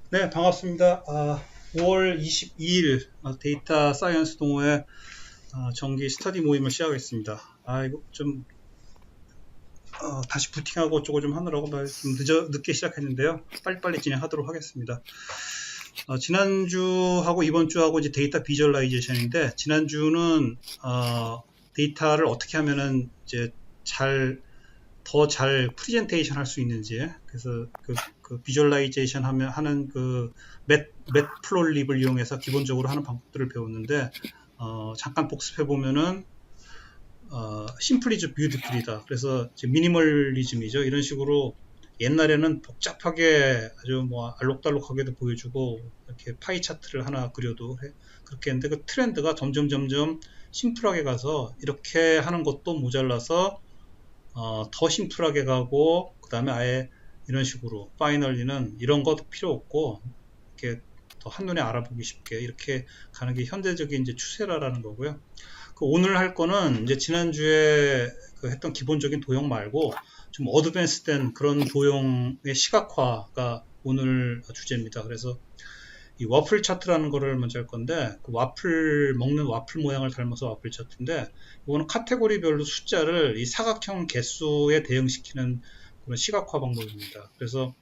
네, 반갑습니다. 5월 22일 데이터 사이언스 동호회 정기 스터디 모임을 시작하겠습니다. 이거 좀 다시 부팅하고 어쩌고 좀 하느라고 좀 늦게 시작했는데요. 빨리빨리 진행하도록 하겠습니다. 지난주하고 이번주하고 이제 데이터 비주얼라이제이션인데, 지난주는 데이터를 어떻게 하면은 이제 더 잘 프레젠테이션 할 수 있는지, 그래서 그 비주얼라이제이션 하는 그 맷플롯립을 이용해서 기본적으로 하는 방법들을 배웠는데, 잠깐 복습해 보면은 심플이즈 뷰티풀이다. 그래서 미니멀리즘이죠. 이런 식으로 옛날에는 복잡하게 아주 뭐 알록달록하게도 보여주고 이렇게 파이 차트를 하나 그려도 그렇게 했는데, 그 트렌드가 점점 심플하게 가서 이렇게 하는 것도 모자라서 더 심플하게 가고, 그 다음에 아예 이런 식으로 파이널리는 이런 것도 필요 없고 이렇게 더 한눈에 알아보기 쉽게 이렇게 가는 게 현대적인 이제 추세라는 거고요. 오늘 할 거는 이제 지난주에 했던 기본적인 도형 말고 좀 어드밴스된 그런 도형의 시각화가 오늘 주제입니다. 그래서 이 와플 차트라는 거를 먼저 할 건데, 그 와플 먹는 와플 모양을 닮아서 와플 차트인데, 이거는 카테고리별로 숫자를 이 사각형 개수에 대응시키는 그런 시각화 방법입니다. 그래서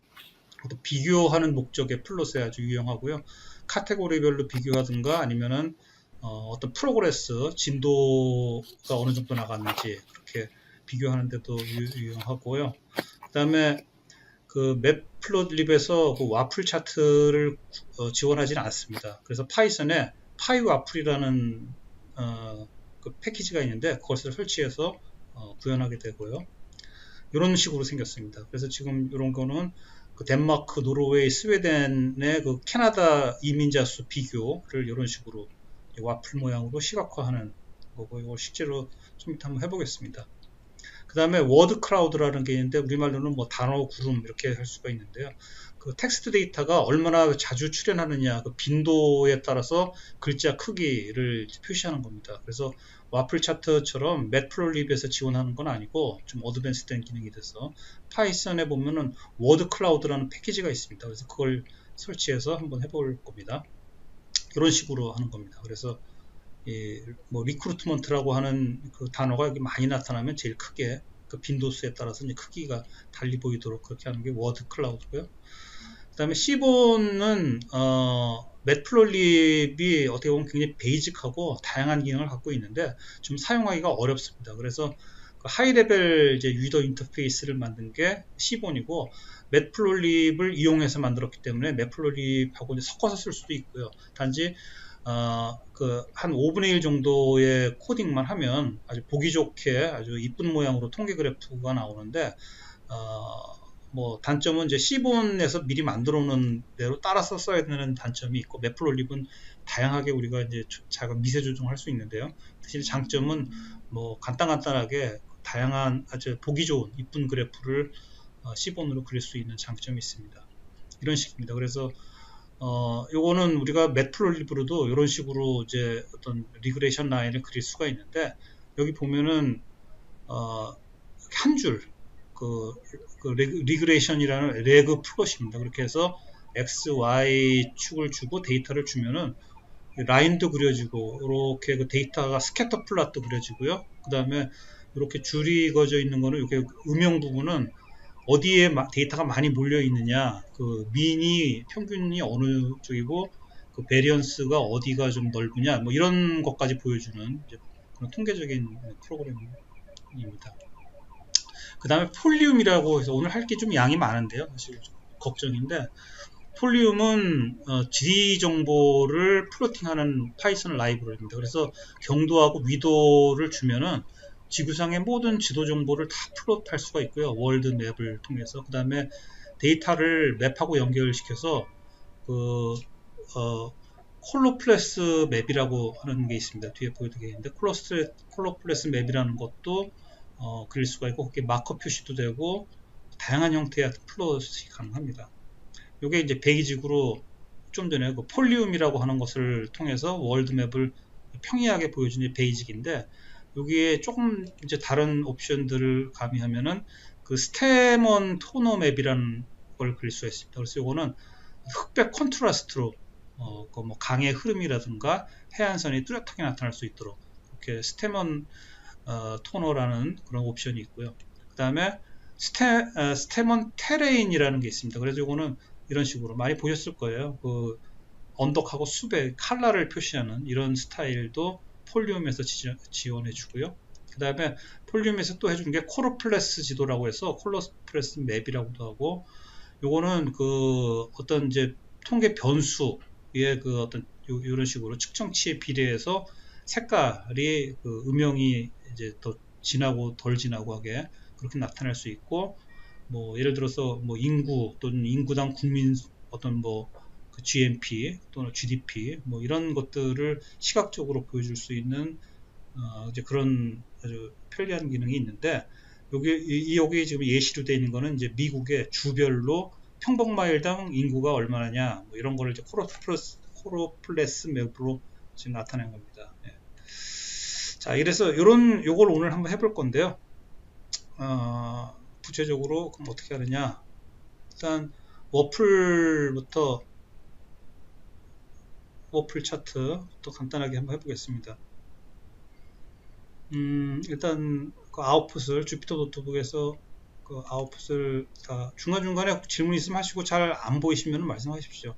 비교하는 목적의 플롯에 아주 유용하고요. 카테고리별로 비교하든가 아니면은 어떤 프로그레스, 진도가 어느 정도 나갔는지 그렇게 비교하는 데도 유용하고요. 그 다음에 그 맵플롯립에서 그 와플 차트를 지원하지는 않습니다. 그래서 파이썬에 파이 와플이라는 그 패키지가 있는데, 그것을 설치해서 구현하게 되고요. 이런 식으로 생겼습니다. 그래서 지금 이런 거는 그 덴마크, 노르웨이, 스웨덴의 그 캐나다 이민자 수 비교를 이런 식으로 와플 모양으로 시각화하는 거고, 이걸 실제로 좀 이따 한번 해보겠습니다. 그 다음에 워드 크라우드라는 게 있는데, 우리말로는 뭐 단어 구름 이렇게 할 수가 있는데요. 그 텍스트 데이터가 얼마나 자주 출현하느냐, 그 빈도에 따라서 글자 크기를 표시하는 겁니다. 그래서 와플 차트처럼 매트플롯립에서 지원하는 건 아니고 좀 어드밴스된 기능이 돼서, 파이썬에 보면은 워드 클라우드라는 패키지가 있습니다. 그래서 그걸 설치해서 한번 해볼 겁니다. 이런 식으로 하는 겁니다. 그래서 뭐 리크루트먼트라고 하는 그 단어가 여기 많이 나타나면 제일 크게 그 빈도수에 따라서 이제 크기가 달리 보이도록 그렇게 하는 게 워드 클라우드고요. 그 다음에 시본은 맷플롯립이 어떻게 보면 굉장히 베이직하고 다양한 기능을 갖고 있는데 좀 사용하기가 어렵습니다. 그래서 그 하이레벨 이제 유저 인터페이스를 만든 게 시본이고, 맷플롯립을 이용해서 만들었기 때문에 맷플롯립하고 섞어서 쓸 수도 있고요. 단지 한 5분의 1 정도의 코딩만 하면 아주 보기 좋게 아주 이쁜 모양으로 통계 그래프가 나오는데, 뭐 단점은 이제 C본에서 미리 만들어 놓은 대로 따라서 써야 되는 단점이 있고, 맵플롯립은 다양하게 우리가 이제 작은 미세 조정할 수 있는데요. 사실 장점은 뭐 간단하게 다양한 아주 보기 좋은 이쁜 그래프를 C본으로 그릴 수 있는 장점이 있습니다. 이런 식입니다. 그래서 요거는 우리가 맷플롯립으로도 이런 식으로 이제 어떤 리그레이션 라인을 그릴 수가 있는데, 여기 보면은 한 줄, 그 리그레이션이라는 레그 플롯입니다. 그렇게 해서 x, y 축을 주고 데이터를 주면은 라인도 그려지고, 이렇게 그 데이터가 스캐터 플롯도 그려지고요. 그 다음에 이렇게 줄이 그어져 있는 거는 이렇게 음영 부분은 어디에 데이터가 많이 몰려 있느냐, 그 민이 평균이 어느 쪽이고 그 베리언스가 어디가 좀 넓으냐, 뭐 이런 것까지 보여주는 이제 그런 통계적인 프로그램입니다. 그 다음에 폴리움이라고 해서 오늘 할 게 좀 양이 많은데요, 사실 걱정인데, 폴리움은 지리 정보를 플로팅하는 파이썬 라이브러리입니다. 그래서 경도하고 위도를 주면은 지구상의 모든 지도 정보를 다 플롯할 수가 있고요, 월드 맵을 통해서. 그 다음에 데이터를 맵하고 연결시켜서 그 콜로플레스 맵이라고 하는 게 있습니다. 뒤에 보여드리겠는데, 콜로플레스 맵이라는 것도 그릴 수가 있고, 그게 마커 표시도 되고 다양한 형태의 플롯이 가능합니다. 이게 이제 베이직으로 좀 전에 그 폴리움이라고 하는 것을 통해서 월드맵을 평이하게 보여주는 베이직인데, 여기에 조금 이제 다른 옵션들을 가미하면은 그 스테먼 토너 맵이라는 걸 그릴 수가 있습니다. 그래서 이거는 흑백 컨트라스트로 그뭐 강의 흐름이라든가 해안선이 뚜렷하게 나타날 수 있도록 이렇게 스테먼 토너라는 그런 옵션이 있고요. 그 다음에 스테먼 테레인이라는 게 있습니다. 그래서 이거는 이런 식으로 많이 보셨을 거예요. 그 언덕하고 숲의 칼라를 표시하는 이런 스타일도 폴리움에서 지원해 주고요. 그 다음에 폴리움에서 또 해주는 게 콜로플레스 지도라고 해서 콜로플레스 맵이라고도 하고, 요거는 그 어떤 이제 통계 변수의 그 어떤 이런 식으로 측정치에 비례해서 색깔이 그 음영이 이제 더 진하고 덜 진하고 하게 그렇게 나타날 수 있고, 뭐 예를 들어서 뭐 인구 또는 인구당 국민 어떤 뭐 그 GNP 또는 GDP 뭐 이런 것들을 시각적으로 보여줄 수 있는 이제 그런 아주 편리한 기능이 있는데, 여기 지금 예시로 되어 있는 거는 이제 미국의 주별로 평방마일당 인구가 얼마냐 뭐 이런 거를 이제 코로플레스 맵으로 지금 나타낸 겁니다. 예. 자, 이래서 요걸 오늘 한번 해볼 건데요. 구체적으로 그럼 어떻게 하느냐? 일단 워플 차트부터 간단하게 한번 해보겠습니다. 일단 그 아웃풋을 주피터 노트북에서 그 아웃풋을 다 중간중간에 질문 있으면 하시고 잘 안 보이시면 말씀하십시오.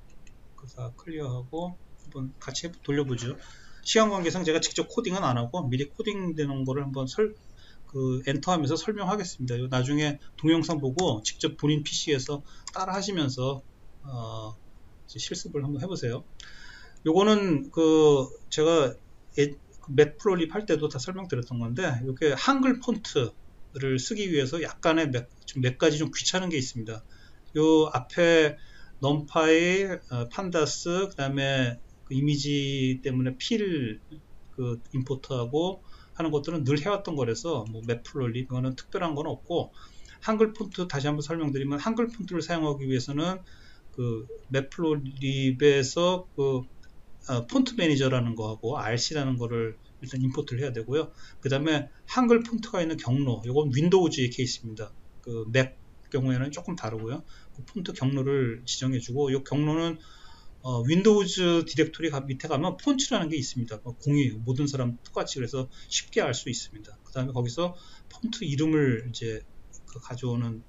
그래서 클리어하고 한번 같이 돌려보죠. 시간 관계상 제가 직접 코딩은 안 하고 미리 코딩되는 거를 한번 엔터하면서 설명하겠습니다. 나중에 동영상 보고 직접 본인 PC에서 따라 하시면서 실습을 한번 해보세요. 요거는 제가 맷플로립 할 때도 다 설명드렸던 건데, 이렇게 한글 폰트를 쓰기 위해서 약간의 몇 가지 좀 귀찮은 게 있습니다. 요 앞에 넘파이, 판다스, 그 다음에 그 이미지 때문에 임포트하고 하는 것들은 늘 해왔던 거라서 뭐 맷플로립 이거는 특별한 건 없고, 한글 폰트 다시 한번 설명드리면, 한글 폰트를 사용하기 위해서는 그 맷플로립에서 폰트 매니저라는 거하고 RC라는 거를 일단 임포트를 해야 되고요. 그 다음에 한글 폰트가 있는 경로, 이건 윈도우즈의 케이스입니다. 그 맥 경우에는 조금 다르고요. 그 폰트 경로를 지정해주고, 이 경로는 윈도우즈 디렉토리 밑에 가면 폰트라는 게 있습니다. 공유, 모든 사람 똑같이, 그래서 쉽게 알 수 있습니다. 그 다음에 거기서 폰트 이름을 이제 가져오는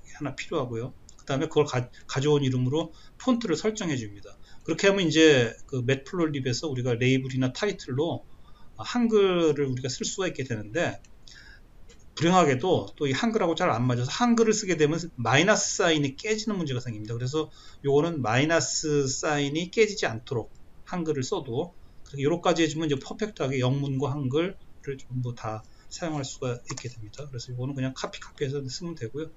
게 하나 필요하고요. 그 다음에 그걸 가져온 이름으로 폰트를 설정해 줍니다. 그렇게 하면 이제 그 맷플로립에서 우리가 레이블이나 타이틀로 한글을 우리가 쓸 수가 있게 되는데, 불행하게도 또 이 한글하고 잘 안 맞아서 한글을 쓰게 되면 마이너스 사인이 깨지는 문제가 생깁니다. 그래서 요거는 마이너스 사인이 깨지지 않도록 한글을 써도 이렇게까지 해주면 이제 퍼펙트하게 영문과 한글을 전부 다 사용할 수가 있게 됩니다. 그래서 이거는 그냥 카피해서 쓰면 되고요.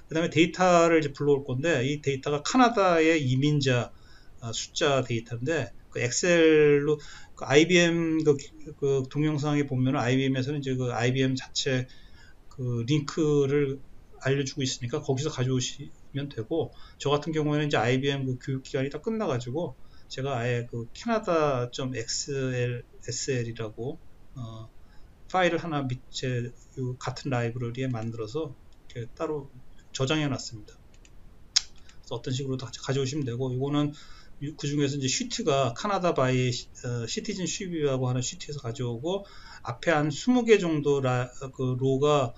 그 다음에 데이터를 이제 불러올 건데, 이 데이터가 카나다의 이민자 숫자 데이터인데, 그 엑셀로 IBM 그 동영상에 보면 IBM에서는 이제 그 IBM 자체 그 링크를 알려주고 있으니까 거기서 가져오시면 되고, 저 같은 경우에는 이제 IBM 그 교육 기간이 다 끝나가지고 제가 아예 그 canada.sl이라고 파일을 하나 밑에 같은 라이브러리에 만들어서 이렇게 따로 저장해 놨습니다. 그래서 어떤 식으로 다 가져오시면 되고, 이거는 그 중에서 이제 슈트가 카나다 바이 시티즌 슈비라고 하는 슈트에서 가져오고, 앞에 한 20개 정도 그 로가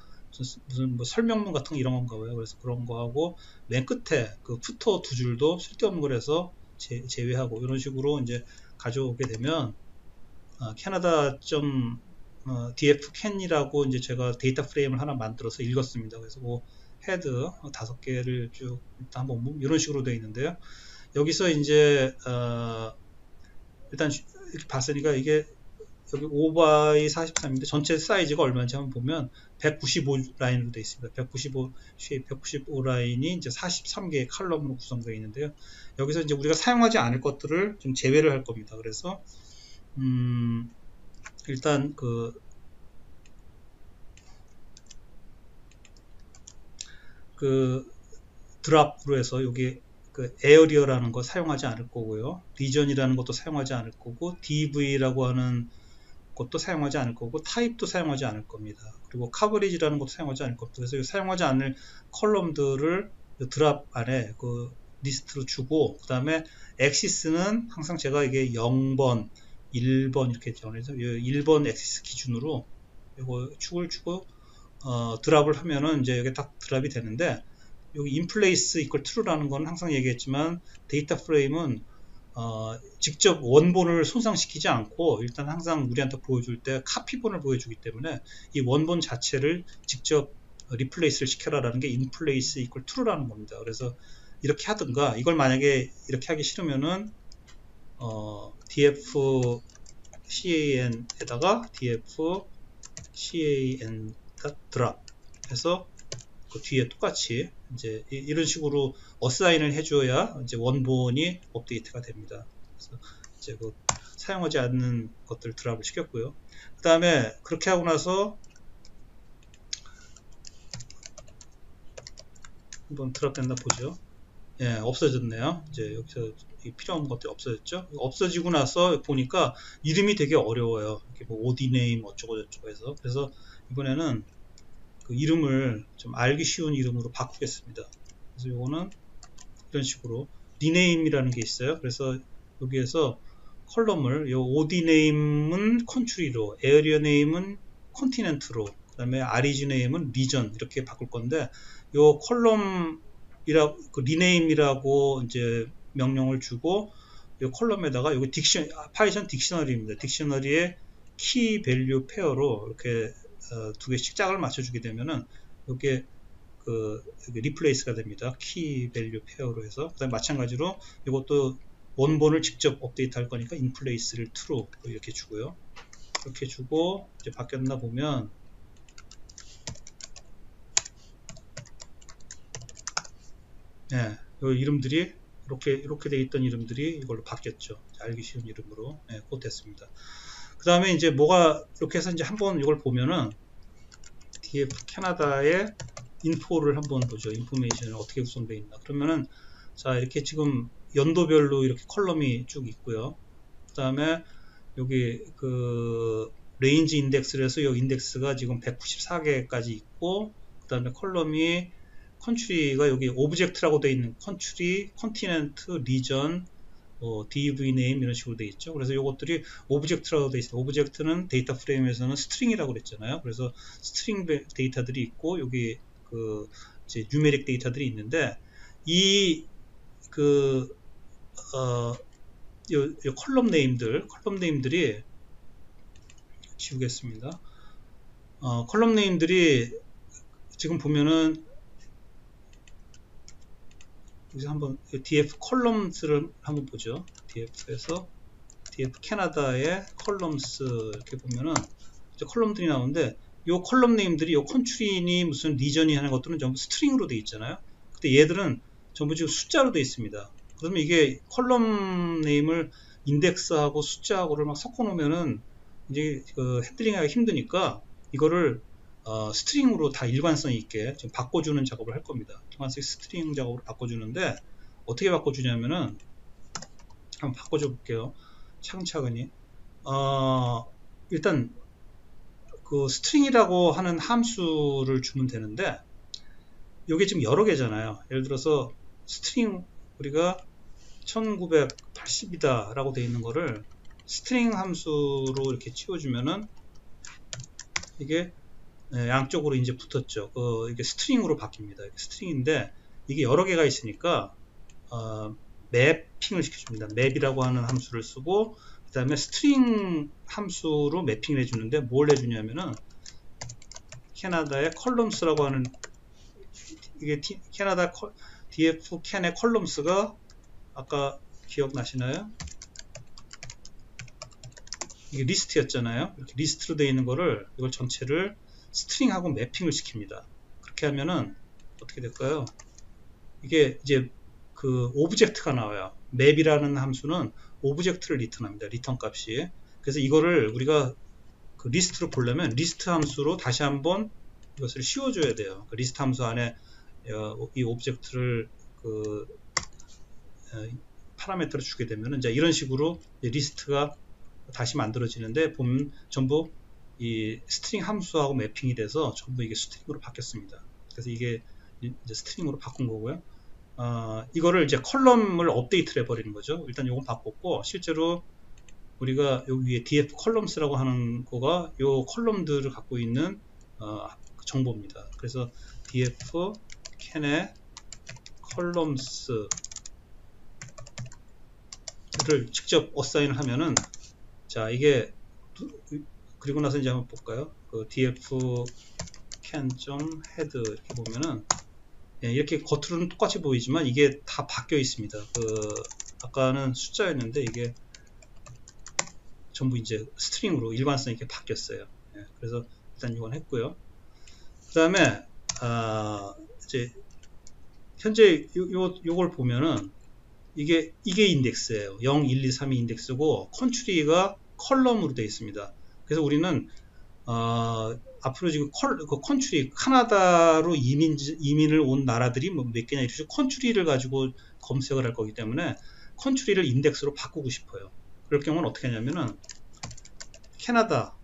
무슨 뭐 설명문 같은 거 이런 건가 봐요. 그래서 그런 거 하고, 맨 끝에 그 푸터 두 줄도 쓸데없는 거라서 제외하고, 이런 식으로 이제 가져오게 되면 canada.df can이라고 이제 제가 데이터 프레임을 하나 만들어서 읽었습니다. 그래서 그 헤드 5개를 쭉 일단 한번 이런 식으로 되어 있는데요. 여기서 이제 일단 이렇게 봤으니까 이게 여기 5x43인데 전체 사이즈가 얼마인지 한번 보면 195 라인으로 되어 있습니다. 195 라인이 이제 43개의 칼럼으로 구성되어 있는데요. 여기서 이제 우리가 사용하지 않을 것들을 좀 제외를 할 겁니다. 그래서 일단 그 드랍으로 해서 여기 그 에어리어라는 거 사용하지 않을 거고요. 리전이라는 것도 사용하지 않을 거고, DV라고 하는 것도 사용하지 않을 거고, 타입도 사용하지 않을 겁니다. 그리고 카버리지라는 것도 사용하지 않을 겁니다. 그래서 사용하지 않을 컬럼들을 드랍 안에 그 리스트로 주고, 그 다음에 엑시스는 항상 제가 이게 0번, 1번 이렇게 정해서 1번 엑시스 기준으로 이거 축을 주고 드랍을 하면은 이제 여기 딱 드랍이 되는데, 여기 인플레이스 이퀄 true라는 건 항상 얘기했지만 데이터 프레임은 직접 원본을 손상시키지 않고 일단 항상 우리한테 보여줄 때 카피본을 보여주기 때문에 이 원본 자체를 직접 리플레이스를 시켜라라는 게 인플레이스 이퀄 true라는 겁니다. 그래서 이렇게 하든가, 이걸 만약에 이렇게 하기 싫으면은 df can에다가 df can drop 해서 그 뒤에 똑같이 이제 이런 식으로 어사인을 해줘야 이제 원본이 업데이트가 됩니다. 그래서 이제 그 사용하지 않는 것들 드랍을 시켰고요. 그 다음에 그렇게 하고 나서 한번 드랍된다 보죠. 예, 없어졌네요. 이제 여기서 필요한 것들이 없어졌죠. 없어지고 나서 보니까 이름이 되게 어려워요. 이렇게 뭐 ODName 어쩌고 저쩌고 해서. 그래서 이번에는 그 이름을 좀 알기 쉬운 이름으로 바꾸겠습니다. 그래서 요거는 이런 식으로 rename이라는 게 있어요. 그래서 여기에서 컬럼을 요 ODName은 country로, area name은 continent로, 그 다음에 origin name은 region 이렇게 바꿀 건데, 요 컬럼이라 그 rename이라고 이제 명령을 주고 요 컬럼에다가 여기 파이썬 딕셔너리입니다. 딕셔너리의 key value pair로 이렇게 두 개씩 짝을 맞춰주게 되면은 이게 여기 리플레이스가 됩니다. key value pair로 해서. 그다음 마찬가지로 이것도 원본을 직접 업데이트 할 거니까 인플레이스를 true 이렇게 주고요. 이렇게 주고 이제 바뀌었나 보면 예, 이 이름들이 이렇게 돼 있던 이름들이 이걸로 바뀌었죠. 알기 쉬운 이름으로 곧 됐습니다. 그 다음에 이제 뭐가 이렇게 해서 이제 한번 이걸 보면은 df 캐나다의 인포를 한번 보죠. 인포메이션이 어떻게 구성되어 있나. 그러면은 자, 이렇게 지금 연도별로 이렇게 컬럼이 쭉 있고요. 그 다음에 여기 그 레인지 인덱스를 해서 이 인덱스가 지금 194개까지 있고, 그 다음에 컬럼이 컨트리가 여기 오브젝트라고 되어 있는 컨트리, 컨티넨트, 리전, DV 네임 이런 식으로 되어 있죠. 그래서 이것들이 오브젝트라고 되어 있어요. 오브젝트는 데이터 프레임에서는 스트링이라고 그랬잖아요. 그래서 스트링 데이터들이 있고 여기 그 이제 뉴메릭 데이터들이 있는데, 요 컬럼 네임들이 지우겠습니다. 컬럼 네임들이 지금 보면은 여기서 한번 df 컬럼스를 한번 보죠. df에서 df 캐나다의 컬럼스 이렇게 보면은 이제 컬럼들이 나오는데, 요 컬럼 네임들이 요 컨트리니 무슨 리전이 하는 것들은 전부 스트링으로 되어 있잖아요. 근데 얘들은 전부 지금 숫자로 되어 있습니다. 그러면 이게 컬럼 네임을 인덱스하고 숫자하고를 막 섞어 놓으면은 이제 그 핸들링하기 힘드니까 이거를 스트링으로 다 일관성 있게 지금 바꿔주는 작업을 할 겁니다. 일관성 스트링 작업으로 바꿔주는데, 어떻게 바꿔주냐면은 한번 바꿔줘 볼게요. 차근차근히. 일단 그 스트링이라고 하는 함수를 주면 되는데, 이게 지금 여러 개잖아요. 예를 들어서 스트링 우리가 1980이다 라고 되어 있는 거를 스트링 함수로 이렇게 치워주면은 이게 양쪽으로 이제 붙었죠. 이게 스트링으로 바뀝니다. 이게 스트링인데 이게 여러 개가 있으니까 매핑을 시켜줍니다. 맵이라고 하는 함수를 쓰고, 그 다음에 스트링 함수로 매핑을 해주는데 뭘 해주냐면은 캐나다의 컬럼스라고 하는, 이게 캐나다 df 캔의 컬럼스가 아까 기억나시나요? 이게 리스트였잖아요. 이렇게 리스트로 되어 있는 거를 이걸 전체를 스트링하고 매핑을 시킵니다. 그렇게 하면은 어떻게 될까요? 이게 이제 그 오브젝트가 나와요. 맵이라는 함수는 오브젝트를 리턴합니다. 리턴 값이. 그래서 이거를 우리가 그 리스트로 보려면 리스트 함수로 다시 한번 이것을 씌워줘야 돼요. 그 리스트 함수 안에 이 오브젝트를 파라미터를 주게 되면 이제 이런 식으로 리스트가 다시 만들어지는데, 보면 전부 이 스트링 함수하고 매핑이 돼서 전부 이게 스트링으로 바뀌었습니다. 그래서 이게 이제 스트링으로 바꾼 거고요. 이거를 이제 컬럼을 업데이트를 해버리는 거죠. 일단 요건 바꿨고, 실제로 우리가 여기 위에 df columns라고 하는 거가 요 컬럼들을 갖고 있는 정보입니다. 그래서 df can의 columns를 직접 어사인을 하면은, 자, 이게 그리고 나서 이제 한번 볼까요? 그 df can.head 이렇게 보면은, 예, 이렇게 겉으로는 똑같이 보이지만 이게 다 바뀌어 있습니다. 아까는 숫자였는데 이게 전부 이제 스트링으로 일관성 있게 바뀌었어요. 예, 그래서 일단 이건 했고요. 그 다음에 이제 현재 요걸 보면은 이게 인덱스예요. 0, 1, 2, 3이 인덱스고 컨트리가 컬럼으로 되어 있습니다. 그래서 우리는 앞으로 지금 그 컨트리, 카나다로 이민을 온 나라들이 뭐 몇 개냐 이러죠. 컨트리를 가지고 검색을 할 거기 때문에 컨트리를 인덱스로 바꾸고 싶어요. 그럴 경우는 어떻게 하냐면은 캐나다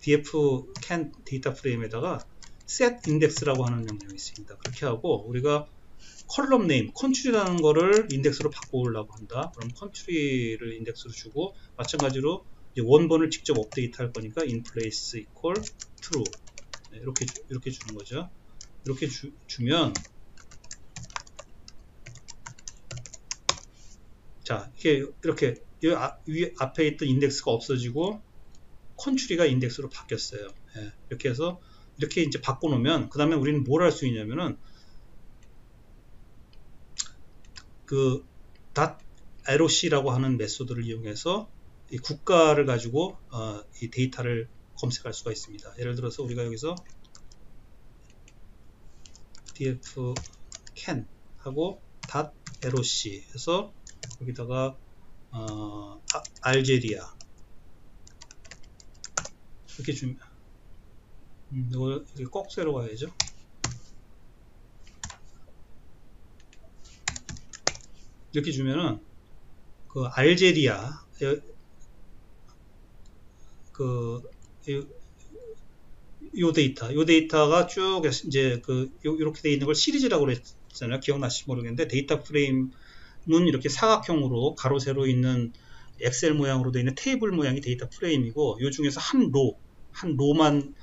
df can 데이터 프레임에다가 set index라고 하는 명령이 있습니다. 그렇게 하고 우리가 컬럼 네임, 컨트리라는 거를 인덱스로 바꾸려고 한다. 그럼 컨트리를 인덱스로 주고, 마찬가지로 이제 원본을 직접 업데이트 할 거니까 in place equal true. 네, 이렇게 주는 거죠. 이렇게 주면, 자, 이렇게 위에 앞에 있던 인덱스가 없어지고 컨트리가 인덱스로 바뀌었어요. 예, 이렇게 해서 이렇게 이제 바꿔놓으면, 그 다음에 우리는 뭘 할 수 있냐면은 그 .roc라고 하는 메소드를 이용해서 이 국가를 가지고 이 데이터를 검색할 수가 있습니다. 예를 들어서 우리가 여기서 df can 하고 .roc 해서 여기다가 알제리아 이렇게 주면 이걸 이렇게 꼭 세로 가야죠. 이렇게 주면은 그 알제리아 요 데이터가 쭉 이제 이렇게 돼 있는 걸 시리즈라고 그랬잖아요. 기억나실지 모르겠는데 데이터 프레임은 이렇게 사각형으로 가로 세로 있는 엑셀 모양으로 되어 있는 테이블 모양이 데이터 프레임이고, 요 중에서 한 로만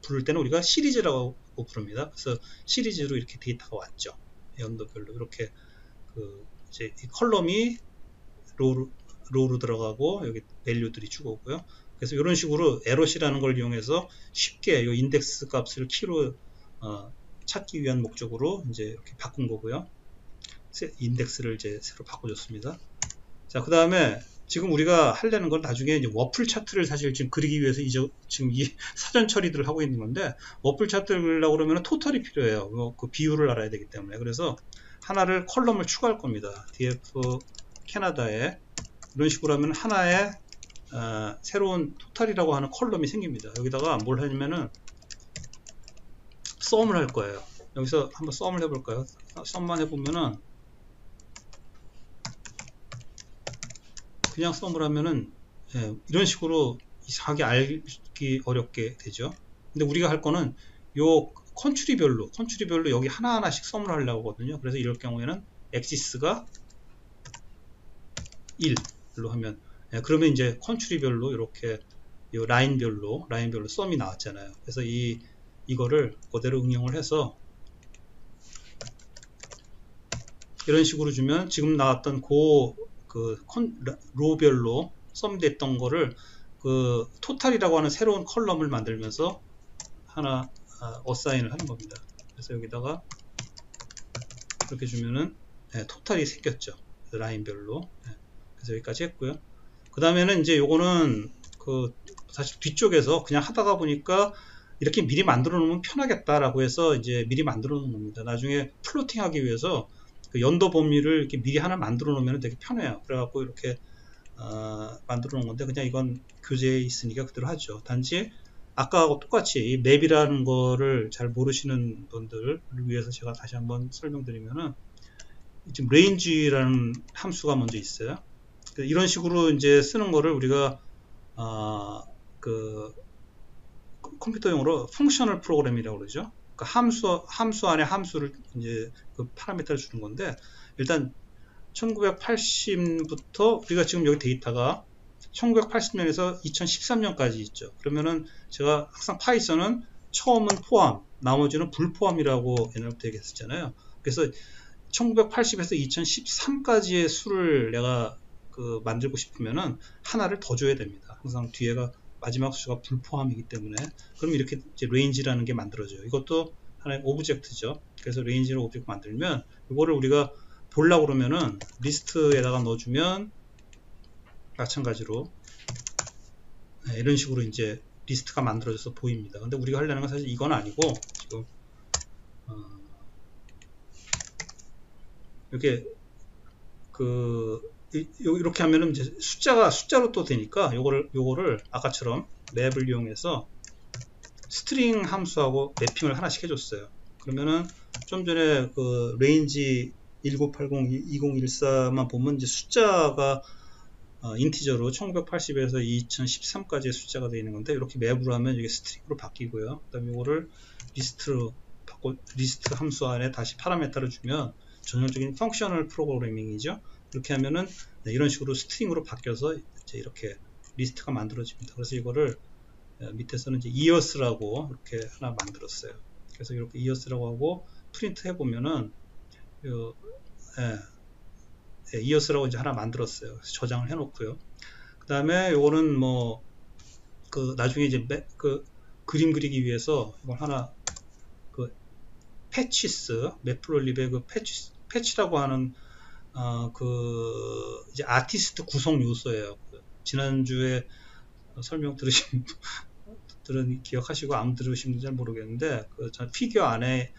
부를 때는 우리가 시리즈라고 부릅니다. 그래서 시리즈로 이렇게 데이터가 왔죠. 연도별로 이렇게 이제 이 컬럼이 로로 들어가고 여기 밸류들이 쭉 오고요. 그래서 이런 식으로 에러시라는 걸 이용해서 쉽게 이 인덱스 값을 키로 찾기 위한 목적으로 이제 이렇게 바꾼 거고요. 인덱스를 이제 새로 바꿔줬습니다. 자, 그 다음에 지금 우리가 하려는 건 나중에 이제 워플 차트를 사실 지금 그리기 위해서 지금 이 사전 처리들을 하고 있는 건데, 워플 차트를 그리려고 그러면 토탈이 필요해요. 그 비율을 알아야 되기 때문에. 그래서 하나를 컬럼을 추가할 겁니다. df 캐나다에 이런 식으로 하면 하나의 새로운 토탈이라고 하는 컬럼이 생깁니다. 여기다가 뭘 하냐면은 썸을 할 거예요. 여기서 한번 썸을 해볼까요? 썸만 해보면은 그냥 썸을 하면은 이런 식으로 이상하게 알기 어렵게 되죠. 근데 우리가 할 거는 요 컨트리별로 여기 하나하나씩 썸을 하려고 하거든요. 그래서 이럴 경우에는 엑시스가 1로 하면, 그러면 이제 컨트리별로 이렇게 요 라인별로 썸이 나왔잖아요. 그래서 이거를 그대로 응용을 해서 이런 식으로 주면 지금 나왔던 로별로 썸됐던 거를 그 토탈이라고 하는 새로운 컬럼을 만들면서 하나 어사인을 하는 겁니다. 그래서 여기다가 이렇게 주면은 토탈이 생겼죠. 라인별로. 그래서 여기까지 했고요. 그 다음에는 이제 요거는 사실 뒤쪽에서 그냥 하다가 보니까 이렇게 미리 만들어 놓으면 편하겠다라고 해서 이제 미리 만들어 놓은 겁니다. 나중에 플로팅 하기 위해서 그 연도 범위를 이렇게 미리 하나 만들어 놓으면 되게 편해요. 그래갖고 이렇게 만들어 놓은 건데, 그냥 이건 교재에 있으니까 그대로 하죠. 단지 아까하고 똑같이 이 맵이라는 거를 잘 모르시는 분들을 위해서 제가 다시 한번 설명드리면은, 지금 range라는 함수가 먼저 있어요. 이런 식으로 이제 쓰는 거를 우리가 컴퓨터용어로 펑셔널 프로그램이라고 그러죠. 그 함수 안에 함수를 이제 그 파라미터를 주는 건데, 일단 1980부터 우리가 지금 여기 데이터가 1980년에서 2013년까지 있죠. 그러면은 제가 항상 파이썬은 처음은 포함, 나머지는 불포함이라고 옛날부터 얘기했었잖아요. 그래서 1980에서 2013까지의 수를 내가 그 만들고 싶으면은 하나를 더 줘야 됩니다. 항상 뒤에가 마지막 수가 불포함이기 때문에. 그럼 이렇게 이제 range라는 게 만들어져요. 이것도 하나의 오브젝트죠. 그래서 range로 오브젝트 만들면 이거를 우리가 보려고 그러면은 리스트에다가 넣어주면 마찬가지로 이런 식으로 이제 리스트가 만들어져서 보입니다. 근데 우리가 하려는 건 사실 이건 아니고, 지금 이렇게 이렇게 하면은 이제 숫자로 또 되니까 요거를 아까처럼 맵을 이용해서 스트링 함수하고 매핑을 하나씩 해줬어요. 그러면은 좀 전에 그 레인지 1980, 2014만 보면 이제 숫자가 인티저로 1980에서 2013까지의 숫자가 되어 있는 건데, 이렇게 맵으로 하면 이게 스트링으로 바뀌고요. 그 다음에 이거를 리스트 함수 안에 다시 파라미터를 주면 전형적인 펑셔널 프로그래밍이죠. 그렇게 하면은 이런 식으로 스트링으로 바뀌어서 이제 이렇게 리스트가 만들어집니다. 그래서 이거를 밑에서는 이제 이어스라고 이렇게 하나 만들었어요. 그래서 이렇게 이어스라고 하고 프린트 해보면은 이어스라고 이제 하나 만들었어요. 그래서 저장을 해놓고요. 그 다음에 요거는 뭐 나중에 이제 그림 그리기 위해서 이걸 하나 패치스, 매플롤립의 패치라고 하는 이제 아티스트 구성 요소예요. 지난주에 설명 들으신 분들은 기억하시고 안 들으신 분들은 잘 모르겠는데, 피규어 안에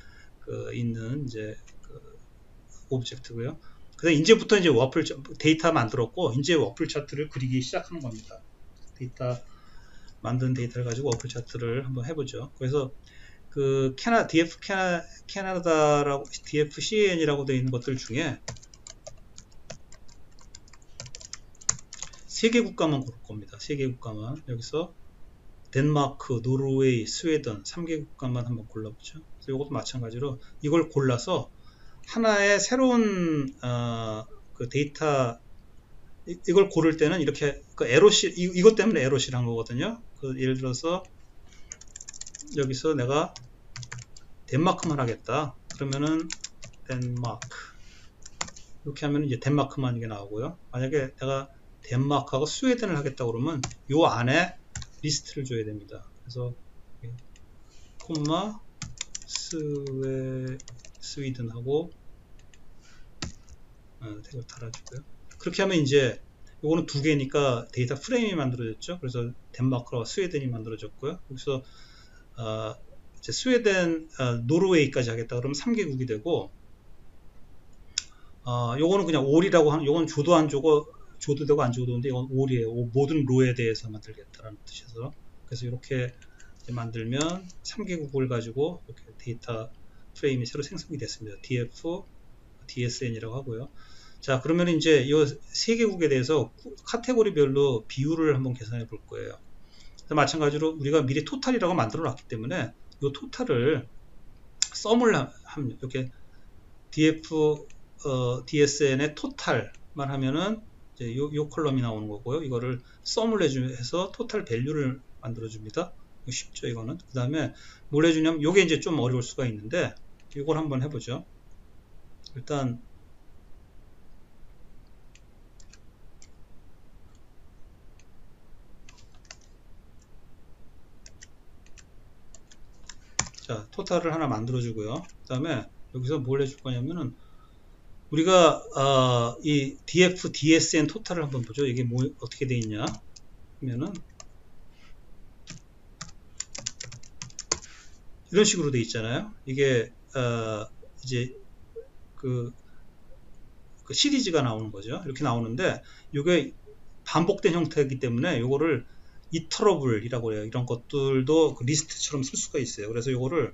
있는 이제 오브젝트고요. 그다음 이제부터 이제 데이터 만들었고, 이제 워플 차트를 그리기 시작하는 겁니다. 만든 데이터를 가지고 워플 차트를 한번 해보죠. 그래서 캐나다라고 DFCN이라고 되어 있는 것들 중에 3개 국가만 고를 겁니다. 3개 국가만. 여기서 덴마크, 노르웨이, 스웨덴 3개 국가만 한번 골라보죠. 그래서 이것도 마찬가지로 이걸 골라서 하나의 새로운 데이터, 이걸 고를 때는 이렇게 이것 때문에 에러실 한 거거든요. 예를 들어서 여기서 내가 덴마크만 하겠다. 그러면은 덴마크 이렇게 하면 이제 덴마크만 이게 나오고요. 만약에 내가 덴마크하고 스웨덴을 하겠다 그러면 요 안에 리스트를 줘야 됩니다. 그래서 콤마 스웨덴하고 태그 달아주고요. 그렇게 하면 이제 요거는 2개니까 데이터 프레임이 만들어졌죠. 그래서 덴마크와 스웨덴이 만들어졌고요. 여기서 이제 스웨덴, 노르웨이까지 하겠다 그러면 3개국이 되고, 요거는 그냥 올이라고 하는, 요건 줘도 안 줘도 되고 안 줘도 되는데, 이건 올이에요. 모든 로에 대해서 만들겠다라는 뜻이어서. 그래서 이렇게 만들면 3개국을 가지고 이렇게 데이터 프레임이 새로 생성이 됐습니다. DF, DSN이라고 하고요. 자, 그러면 이제 이 3개국에 대해서 카테고리별로 비율을 한번 계산해 볼 거예요. 마찬가지로 우리가 미리 토탈이라고 만들어 놨기 때문에 이 토탈을 썸을 하면 이렇게 DSN의 토탈만 하면은 이제 요 컬럼이 나오는 거고요. 이거를 썸을 해서 토탈 밸류를 만들어 줍니다. 쉽죠, 이거는. 그 다음에 뭘 해주냐면, 요게 이제 좀 어려울 수가 있는데, 이걸 한번 해보죠. 일단, 자, 토탈을 하나 만들어주고요. 그 다음에 여기서 뭘 해줄 거냐면은, 우리가 이 df dsn 토탈을 한번 보죠. 이게 어떻게 돼 있냐 하면은 이런 식으로 돼 있잖아요. 이게 이제 그 시리즈가 나오는 거죠. 이렇게 나오는데 이게 반복된 형태이기 때문에 이거를 이터러블이라고 해요. 이런 것들도 그 리스트처럼 쓸 수가 있어요. 그래서 이거를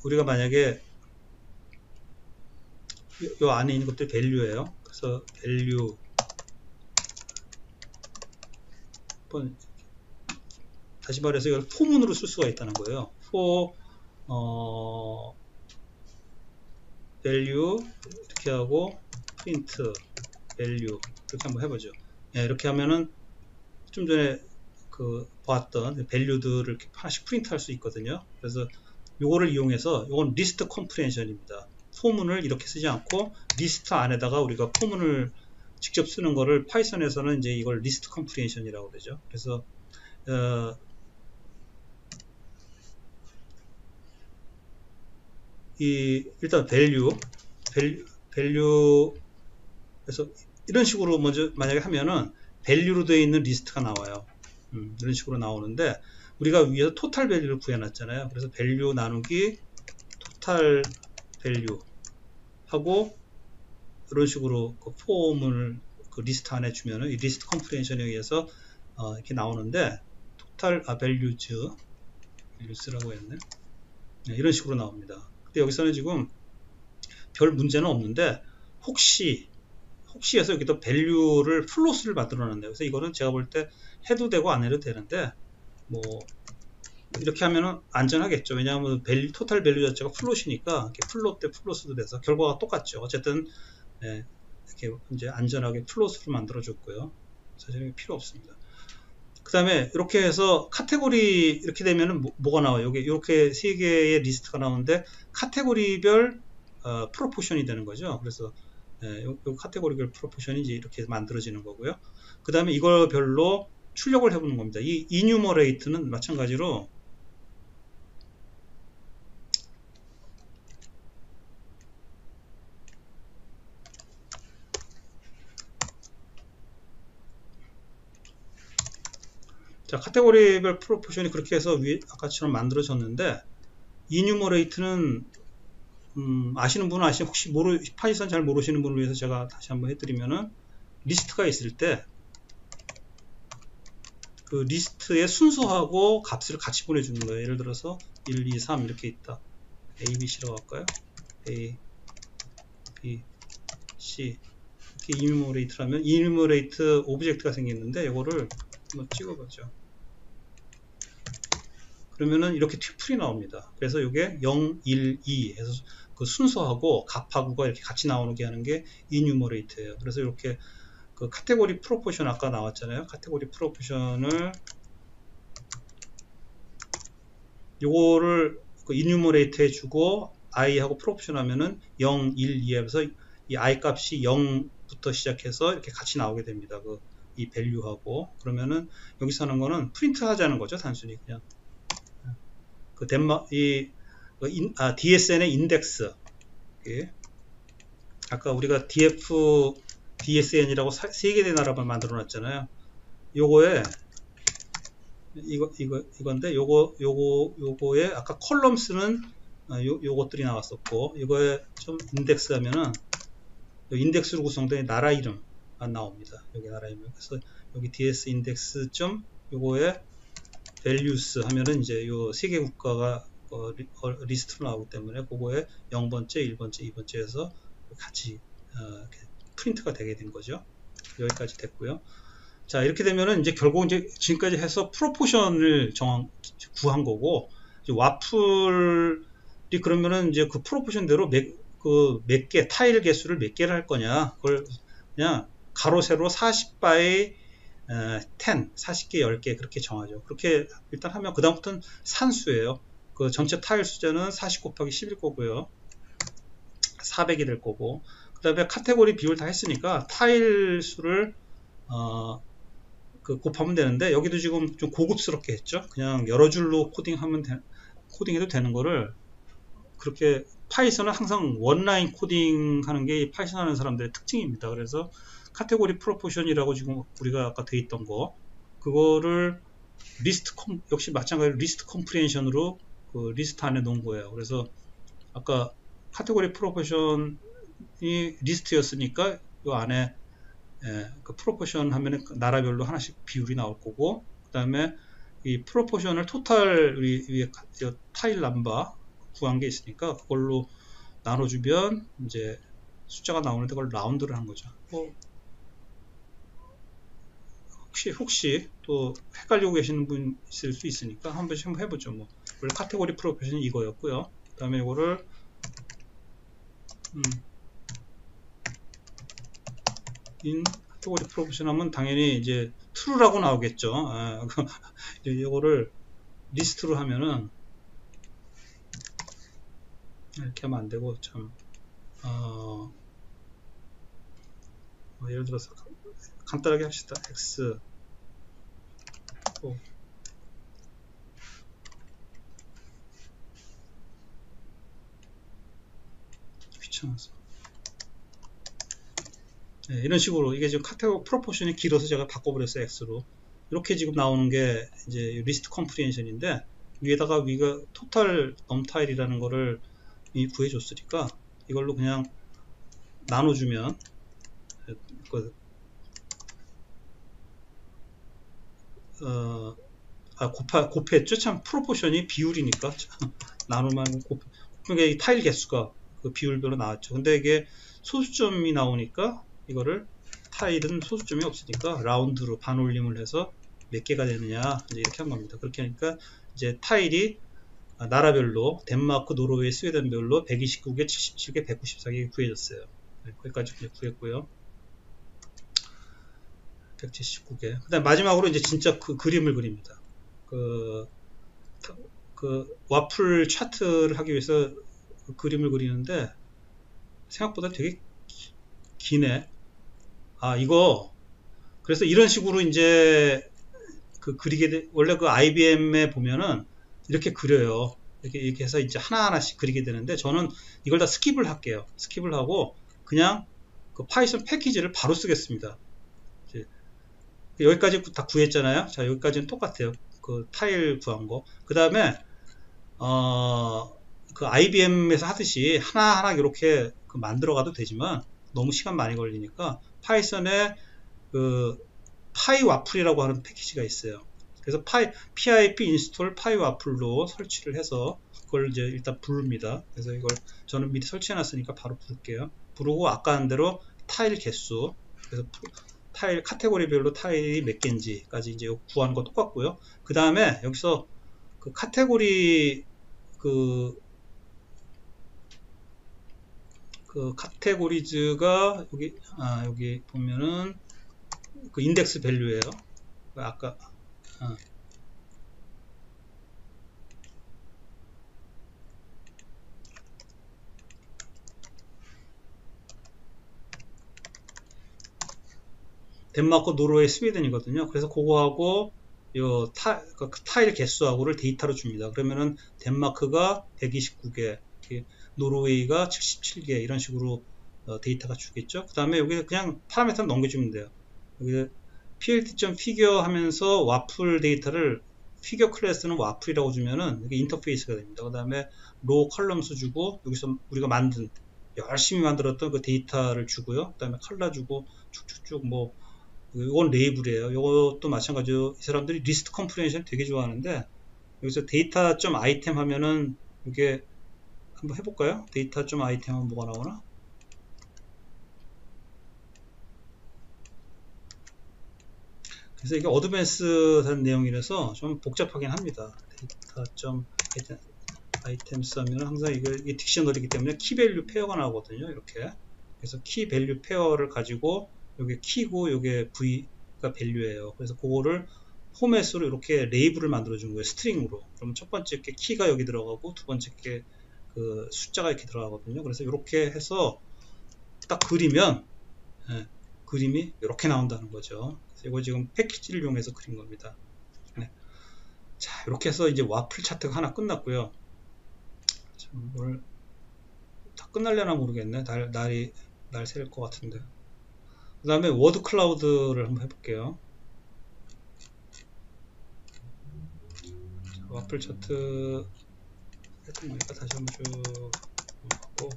우리가 만약에 요 안에 있는 것들 밸류예요. 그래서 밸류 다시 말해서 이걸 포문으로 쓸 수가 있다는 거예요. for value 이렇게 하고 print value 이렇게 한번 해보죠. 예, 이렇게 하면은 좀 전에 그 보았던 밸류들을 이렇게 하나씩 프린트 할 수 있거든요. 그래서 요거를 이용해서 요건 리스트 컴프레hension입니다. 포문을 이렇게 쓰지 않고 리스트 안에다가 우리가 포문을 직접 쓰는 거를 파이썬에서는 이제 이걸 리스트 컴프레hension이라고 그러죠. 그래서 일단 그래서 이런 식으로 먼저 만약에 하면은 밸류로 되어 있는 리스트가 나와요. 이런 식으로 나오는데 우리가 위에서 토탈 밸류를 구해놨잖아요. 그래서 밸류 나누기 토탈 밸류 하고 이런 식으로 그 폼을 그 리스트 안에 주면은 이 리스트 컴프레hension에 의해서 이렇게 나오는데 토탈 밸류스라고 했네. 네, 이런 식으로 나옵니다. 근데 여기서는 지금 별 문제는 없는데 혹시 해서 여기다 밸류를 플롯을 만들어 놨네요. 그래서 이거는 제가 볼 때 해도 되고 안 해도 되는데 뭐 이렇게 하면은 안전하겠죠. 왜냐하면 토탈 밸류 자체가 플롯이니까 이렇게 플롯 대 플롯으로 돼서 결과가 똑같죠. 어쨌든 네, 이렇게 이제 안전하게 플롯으로 만들어 줬고요. 사실 필요 없습니다. 그 다음에 이렇게 해서 카테고리 이렇게 되면은 뭐가 나와요? 여기 이렇게 세 개의 리스트가 나오는데 카테고리별 프로포션이 되는 거죠. 그래서 요 카테고리별 프로포션이 이제 이렇게 만들어지는 거고요. 그 다음에 이걸 별로 출력을 해보는 겁니다. 이 enumerate는 마찬가지로 자, 카테고리별 프로포션이 그렇게 해서 아까처럼 만들어졌는데 enumerate는 아시는 분은 혹시 파이썬 잘 모르시는 분을 위해서 제가 다시 한번 해드리면은 리스트가 있을 때 그 리스트의 순서하고 값을 같이 보내주는 거예요. 예를 들어서 1, 2, 3 이렇게 있다. A, B, C라고 할까요? A, B, C 이렇게 enumerate라면 enumerate 오브젝트가 생겼는데 이거를 한번 찍어보죠. 그러면은 이렇게 튜플이 나옵니다. 그래서 이게 0, 1, 2 해서 그 순서하고 값하고가 이렇게 같이 나오게 하는 게 enumerate예요. 그래서 이렇게 그 카테고리 프로포션 아까 나왔잖아요. 카테고리 프로포션을 요거를 그 enumerate 해주고 i하고 프로포션 하면은 0, 1, 2에서 이 i 값이 0부터 시작해서 이렇게 같이 나오게 됩니다. 이 value하고 그러면은 여기서 하는 거는 프린트 하자는 거죠. 단순히 그냥 그 DSN의 인덱스 아까 우리가 DSN이라고 세 개의 나라만 만들어 놨잖아요. 요거에 이건데 요거에 아까 컬럼스는 요것들이 나왔었고 이거에 좀 인덱스 하면은 인덱스로 구성된 나라 이름만 나옵니다. 여기 나라 이름. 그래서 여기 ds 인덱스 점 요거에 values 하면은 이제 요 세 개 국가가 리스트로 나오기 때문에 그거에 0번째, 1번째, 2번째 해서 같이 프린트가 되게 된 거죠. 여기까지 됐고요. 자, 이렇게 되면은 이제 결국 이제 지금까지 해서 프로포션을 구한 거고, 이제 와플이 그러면은 이제 그 프로포션대로 몇 개, 타일 개수를 몇 개를 할 거냐, 그걸 그냥 가로, 세로 40by 10, 40개, 10개 그렇게 정하죠. 그렇게 일단 하면 그다음부터는 산수예요. 그 전체 타일 숫자는 40 곱하기 10일 거고요. 400이 될 거고, 그 다음에 카테고리 비율 다 했으니까 타일 수를 곱하면 되는데 여기도 지금 좀 고급스럽게 했죠. 그냥 여러 줄로 코딩해도 되는 거를 그렇게 파이썬은 항상 원라인 코딩 하는 게 파이썬 하는 사람들의 특징입니다. 그래서 카테고리 프로포션이라고 지금 우리가 아까 돼 있던 거 그거를 역시 마찬가지로 리스트 컴프레hension으로 그 리스트 안에 놓은 거예요. 그래서 아까 카테고리 프로포션이 리스트였으니까 이 안에 그 프로포션 하면은 나라별로 하나씩 비율이 나올 거고, 그 다음에 이 프로포션을 토탈 위에 타일 넘버 구한 게 있으니까 그걸로 나눠주면 이제 숫자가 나오는데 그걸 라운드를 한 거죠. 혹시 또 헷갈리고 계시는 분 있을 수 있으니까 한번 해보죠. 뭐 원래 카테고리 프로포션이 이거였고요. 그 다음에 이거를 인 카테고리 프로포션 하면 당연히 이제 true라고 나오겠죠. 이거를 리스트로 하면은 이렇게 하면 안 되고 참 예를 들어서 간단하게 합시다. x 귀찮아서 이런 식으로 이게 지금 카테고리 프로포션이 길어서 제가 바꿔버렸어요. x로 이렇게 지금 나오는 게 이제 리스트 컴프리hension인데 위에다가 위가 토탈 넘타일이라는 거를 구해줬으니까 이걸로 그냥 나눠주면 곱했죠. 참 프로포션이 비율이니까 나누면 곱하면 타일 개수가 그 비율별로 나왔죠. 근데 이게 소수점이 나오니까 이거를 타일은 소수점이 없으니까 라운드로 반올림을 해서 몇 개가 되느냐 이제 이렇게 한 겁니다. 그렇게 하니까 이제 타일이 나라별로 덴마크, 노르웨이, 스웨덴별로 129개, 77개, 194개 구해졌어요. 거기까지 구했고요. 179개. 그다음 마지막으로 이제 진짜 그 그림을 그립니다. 그 와플 차트를 하기 위해서 그 그림을 그리는데 생각보다 되게 기네. 이거 그래서 이런 식으로 이제 그리게 원래 그 IBM에 보면은 이렇게 그려요. 이렇게 해서 이제 하나하나씩 그리게 되는데 저는 이걸 다 스킵을 할게요. 스킵을 하고 그냥 그 파이썬 패키지를 바로 쓰겠습니다. 여기까지 다 구했잖아요. 자, 여기까지는 똑같아요. 그 타일 구한 거. 그 다음에 그 IBM에서 하듯이 하나하나 이렇게 만들어 가도 되지만 너무 시간 많이 걸리니까 파이썬에 그 파이와플이라고 하는 패키지가 있어요. 그래서 pip install 파이와플로 설치를 해서 그걸 이제 일단 부릅니다. 그래서 이걸 저는 미리 설치해 놨으니까 바로 부를게요. 부르고 아까 한 대로 타일 개수, 그래서 타일 카테고리별로 타일이 몇 개인지까지 이제 구하는 거 똑같고요. 그 다음에 여기서 그 카테고리 그 카테고리즈가 여기 보면은 그 인덱스 밸류예요. 아까 덴마크, 노르웨이, 스웨덴이거든요. 그래서 그거하고 요 타일 개수하고를 데이터로 줍니다. 그러면은 덴마크가 129개, 노르웨이가 77개 이런 식으로 데이터가 주겠죠. 그 다음에 여기 그냥 파라미터 넘겨주면 돼요. 여기 plt.figure 하면서 와플 데이터를 피겨 클래스는 와플이라고 주면은 이게 인터페이스가 됩니다. 그 다음에 로 컬럼수 주고 여기서 우리가 열심히 만들었던 그 데이터를 주고요. 그 다음에 컬러 주고 쭉쭉쭉 이건 레이블이에요. 이것도 마찬가지로 이 사람들이 리스트 컴프리hension 되게 좋아하는데 여기서 데이터.아이템 하면은 이게 한번 해볼까요? 데이터.아이템 하면 뭐가 나오나? 그래서 이게 어드밴스한 내용이라서 좀 복잡하긴 합니다. 데이터.아이템 쓰면 항상 이게 딕셔너리이기 때문에 키밸류 페어가 나오거든요. 이렇게. 그래서 키밸류 페어를 가지고 요게 키고 요게 V가 밸류예요. 그래서 그거를 포맷으로 이렇게 레이블을 만들어 준 거예요. 스트링으로. 그러면 첫 번째 게 키가 여기 들어가고 두 번째 게 그 숫자가 이렇게 들어가거든요. 그래서 이렇게 해서 딱 그리면 그림이 이렇게 나온다는 거죠. 그래서 이거 지금 패키지를 이용해서 그린 겁니다. 네. 자, 이렇게 해서 이제 와플 차트가 하나 끝났고요. 오늘 다 끝날려나 모르겠네. 날 새일 것 같은데. 그 다음에 워드 클라우드를 한번 해볼게요. 자, 와플 차트 했던 거니까 다시 한번 쭉 하고.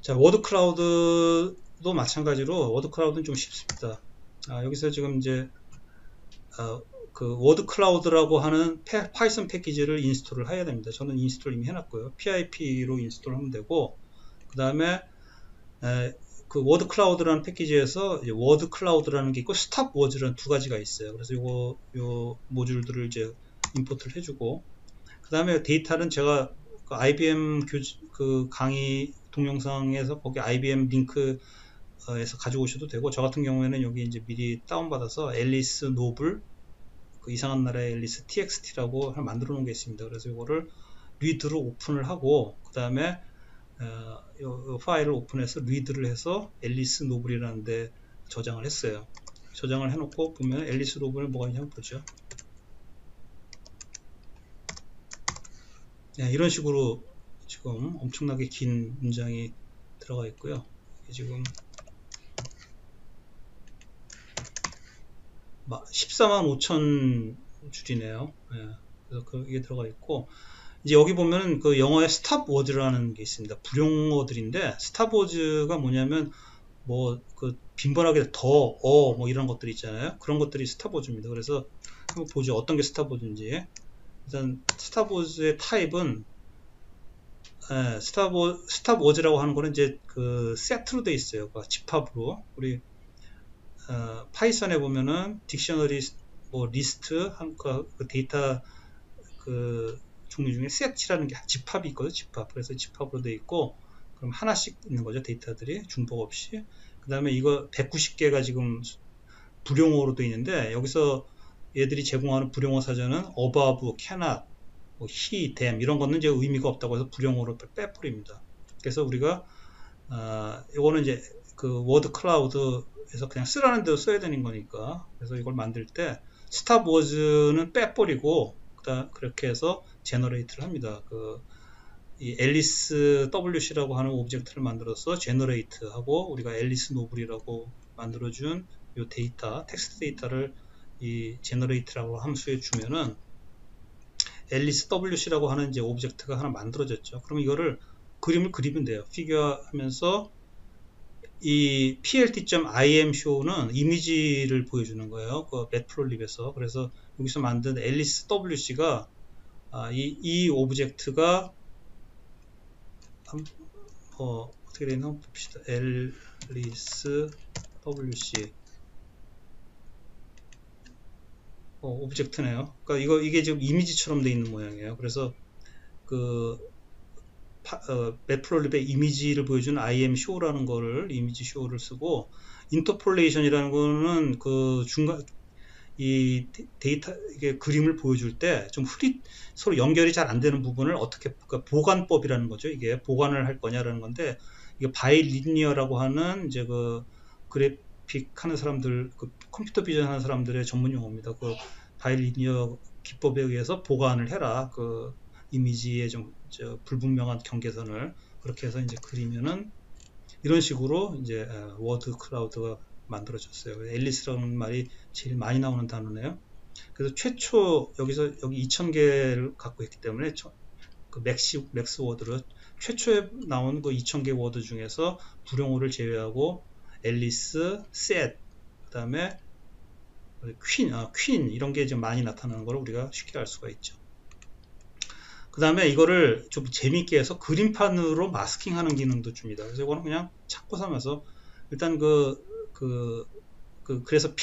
자, 워드 클라우드도 마찬가지로 워드 클라우드는 좀 쉽습니다. 여기서 지금 이제 그 워드 클라우드라고 하는 파이썬 패키지를 인스톨을 해야 됩니다. 저는 인스톨 이미 해놨고요. PIP로 인스톨하면 되고, 그 다음에 그 워드 클라우드라는 패키지에서 이제 워드 클라우드라는 게 있고 스탑 워즈라는 두 가지가 있어요. 그래서 요 모듈들을 이제 임포트를 해주고, 그 다음에 데이터는 제가 그 IBM 그 강의 동영상에서 거기 IBM 링크에서 가져오셔도 되고, 저 같은 경우에는 여기 이제 미리 다운받아서 앨리스 노블, 그 이상한 나라의 앨리스 txt라고 만들어 놓은 게 있습니다. 그래서 이거를 리드로 오픈을 하고, 그 다음에 요 파일을 오픈해서 리드를 해서 앨리스 노블이라는 데 저장을 했어요. 저장을 해놓고 보면 앨리스 노블에 뭐가 있냐고 보죠. 네, 이런 식으로 지금 엄청나게 긴 문장이 들어가 있고요. 지금 14만 5천 줄이네요. 네, 그래서 이게 들어가 있고, 이제 여기 보면 그 영어에 스탑 워드라는 게 있습니다. 불용어들인데, 스탑 워드가 뭐냐면 뭐 그 빈번하게 뭐 이런 것들이 있잖아요. 그런 것들이 스탑 워드입니다. 그래서 한번 보죠. 어떤 게 스탑 워드인지. 일단 스탑 워드의 타입은 스탑 워즈라고 하는 거는 이제 그 세트로 돼 있어요. 그 집합으로. 우리 파이썬에 보면은 딕셔너리 뭐 리스트 그 데이터 그 종류 중에 set이라는 게 집합이 있거든요. 집합. 그래서 집합으로 돼 있고, 그럼 하나씩 있는 거죠. 데이터들이 중복 없이. 그 다음에 이거 190개가 지금 불용어로 돼 있는데, 여기서 얘들이 제공하는 불용어 사전은 above, cannot, 뭐 he, them 이런 거는 이제 의미가 없다고 해서 불용어로 빼버립니다. 그래서 우리가 이거는 이제 그 워드 클라우드에서 그냥 쓰라는 대로 써야 되는 거니까, 그래서 이걸 만들 때 스탑 워즈는 빼버리고 그렇게 해서 제너레이트를 합니다. 이 앨리스 WC라고 하는 오브젝트를 만들어서 제너레이트 하고, 우리가 앨리스 노블이라고 만들어준 이 데이터, 텍스트 데이터를 이 제너레이트라고 함수에 주면은 앨리스 WC라고 하는 이제 오브젝트가 하나 만들어졌죠. 그럼 이거를 그림을 그리면 돼요. 피규어 하면서 이 plt.imshow는 이미지를 보여주는 거예요. 그 매트플로립에서. 그래서 여기서 만든 앨리스 WC가 이 오브젝트가 어떻게 되나 한번 봅시다. 앨리스 WC 오브젝트네요. 그러니까 이게 지금 이미지처럼 돼 있는 모양이에요. 그래서 그 매트플로립의 이미지를 보여주는 imshow라는 거를 이미지 show를 쓰고, 인터폴레이션이라는 거는 그 중간 이 데이터 이게 그림을 보여줄 때 좀 서로 연결이 잘 안 되는 부분을 어떻게 그러니까 보관법이라는 거죠. 이게 보관을 할 거냐라는 건데, 이게 바이리니어라고 하는 이제 그 그래픽 하는 사람들, 그 컴퓨터 비전 하는 사람들의 전문 용어입니다. 그 바이리니어 기법에 의해서 보관을 해라. 그 이미지의 좀 불분명한 경계선을 그렇게 해서 이제 그리면은 이런 식으로 이제 워드 클라우드가 만들어졌어요. 앨리스라는 말이 제일 많이 나오는 단어네요. 그래서 최초 여기 2000개를 갖고 있기 때문에 그 맥스 워드로 최초에 나온 그 2000개 워드 중에서 불용어를 제외하고 앨리스, 셋, 그 다음에 퀸 이런 게 좀 많이 나타나는 걸 우리가 쉽게 알 수가 있죠. 그 다음에 이거를 좀 재밌게 해서 그림판으로 마스킹하는 기능도 줍니다. 그래서 이거는 그냥 찾고 삼아서 일단 그래서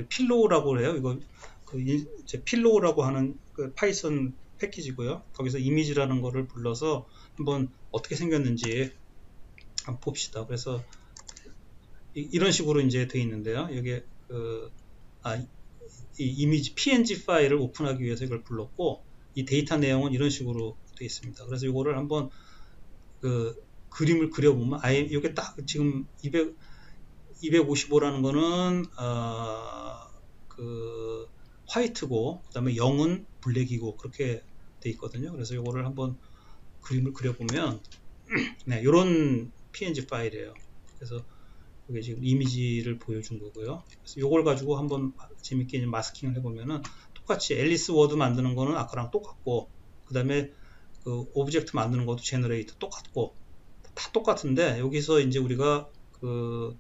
필로우라고 해요. 이거 필로우라고 하는 그 파이썬 패키지고요. 거기서 이미지라는 거를 불러서 한번 어떻게 생겼는지 한번 봅시다. 그래서 이런 식으로 이제 되어 있는데요. 여기에 이 이미지 PNG 파일을 오픈하기 위해서 이걸 불렀고, 이 데이터 내용은 이런 식으로 되어 있습니다. 그래서 이거를 한번 그림을 그려보면 이게 딱 지금 255라는 거는 그 화이트고, 그 다음에 0은 블랙이고 그렇게 돼 있거든요. 그래서 이거를 한번 그림을 그려보면 네, 이런 PNG 파일이에요. 그래서 이게 지금 이미지를 보여준 거고요. 그래서 이걸 가지고 한번 재밌게 마스킹을 해보면은 똑같이 앨리스 워드 만드는 거는 아까랑 똑같고, 그 다음에 그 오브젝트 만드는 것도 제너레이트 똑같고 다 똑같은데, 여기서 이제 우리가 그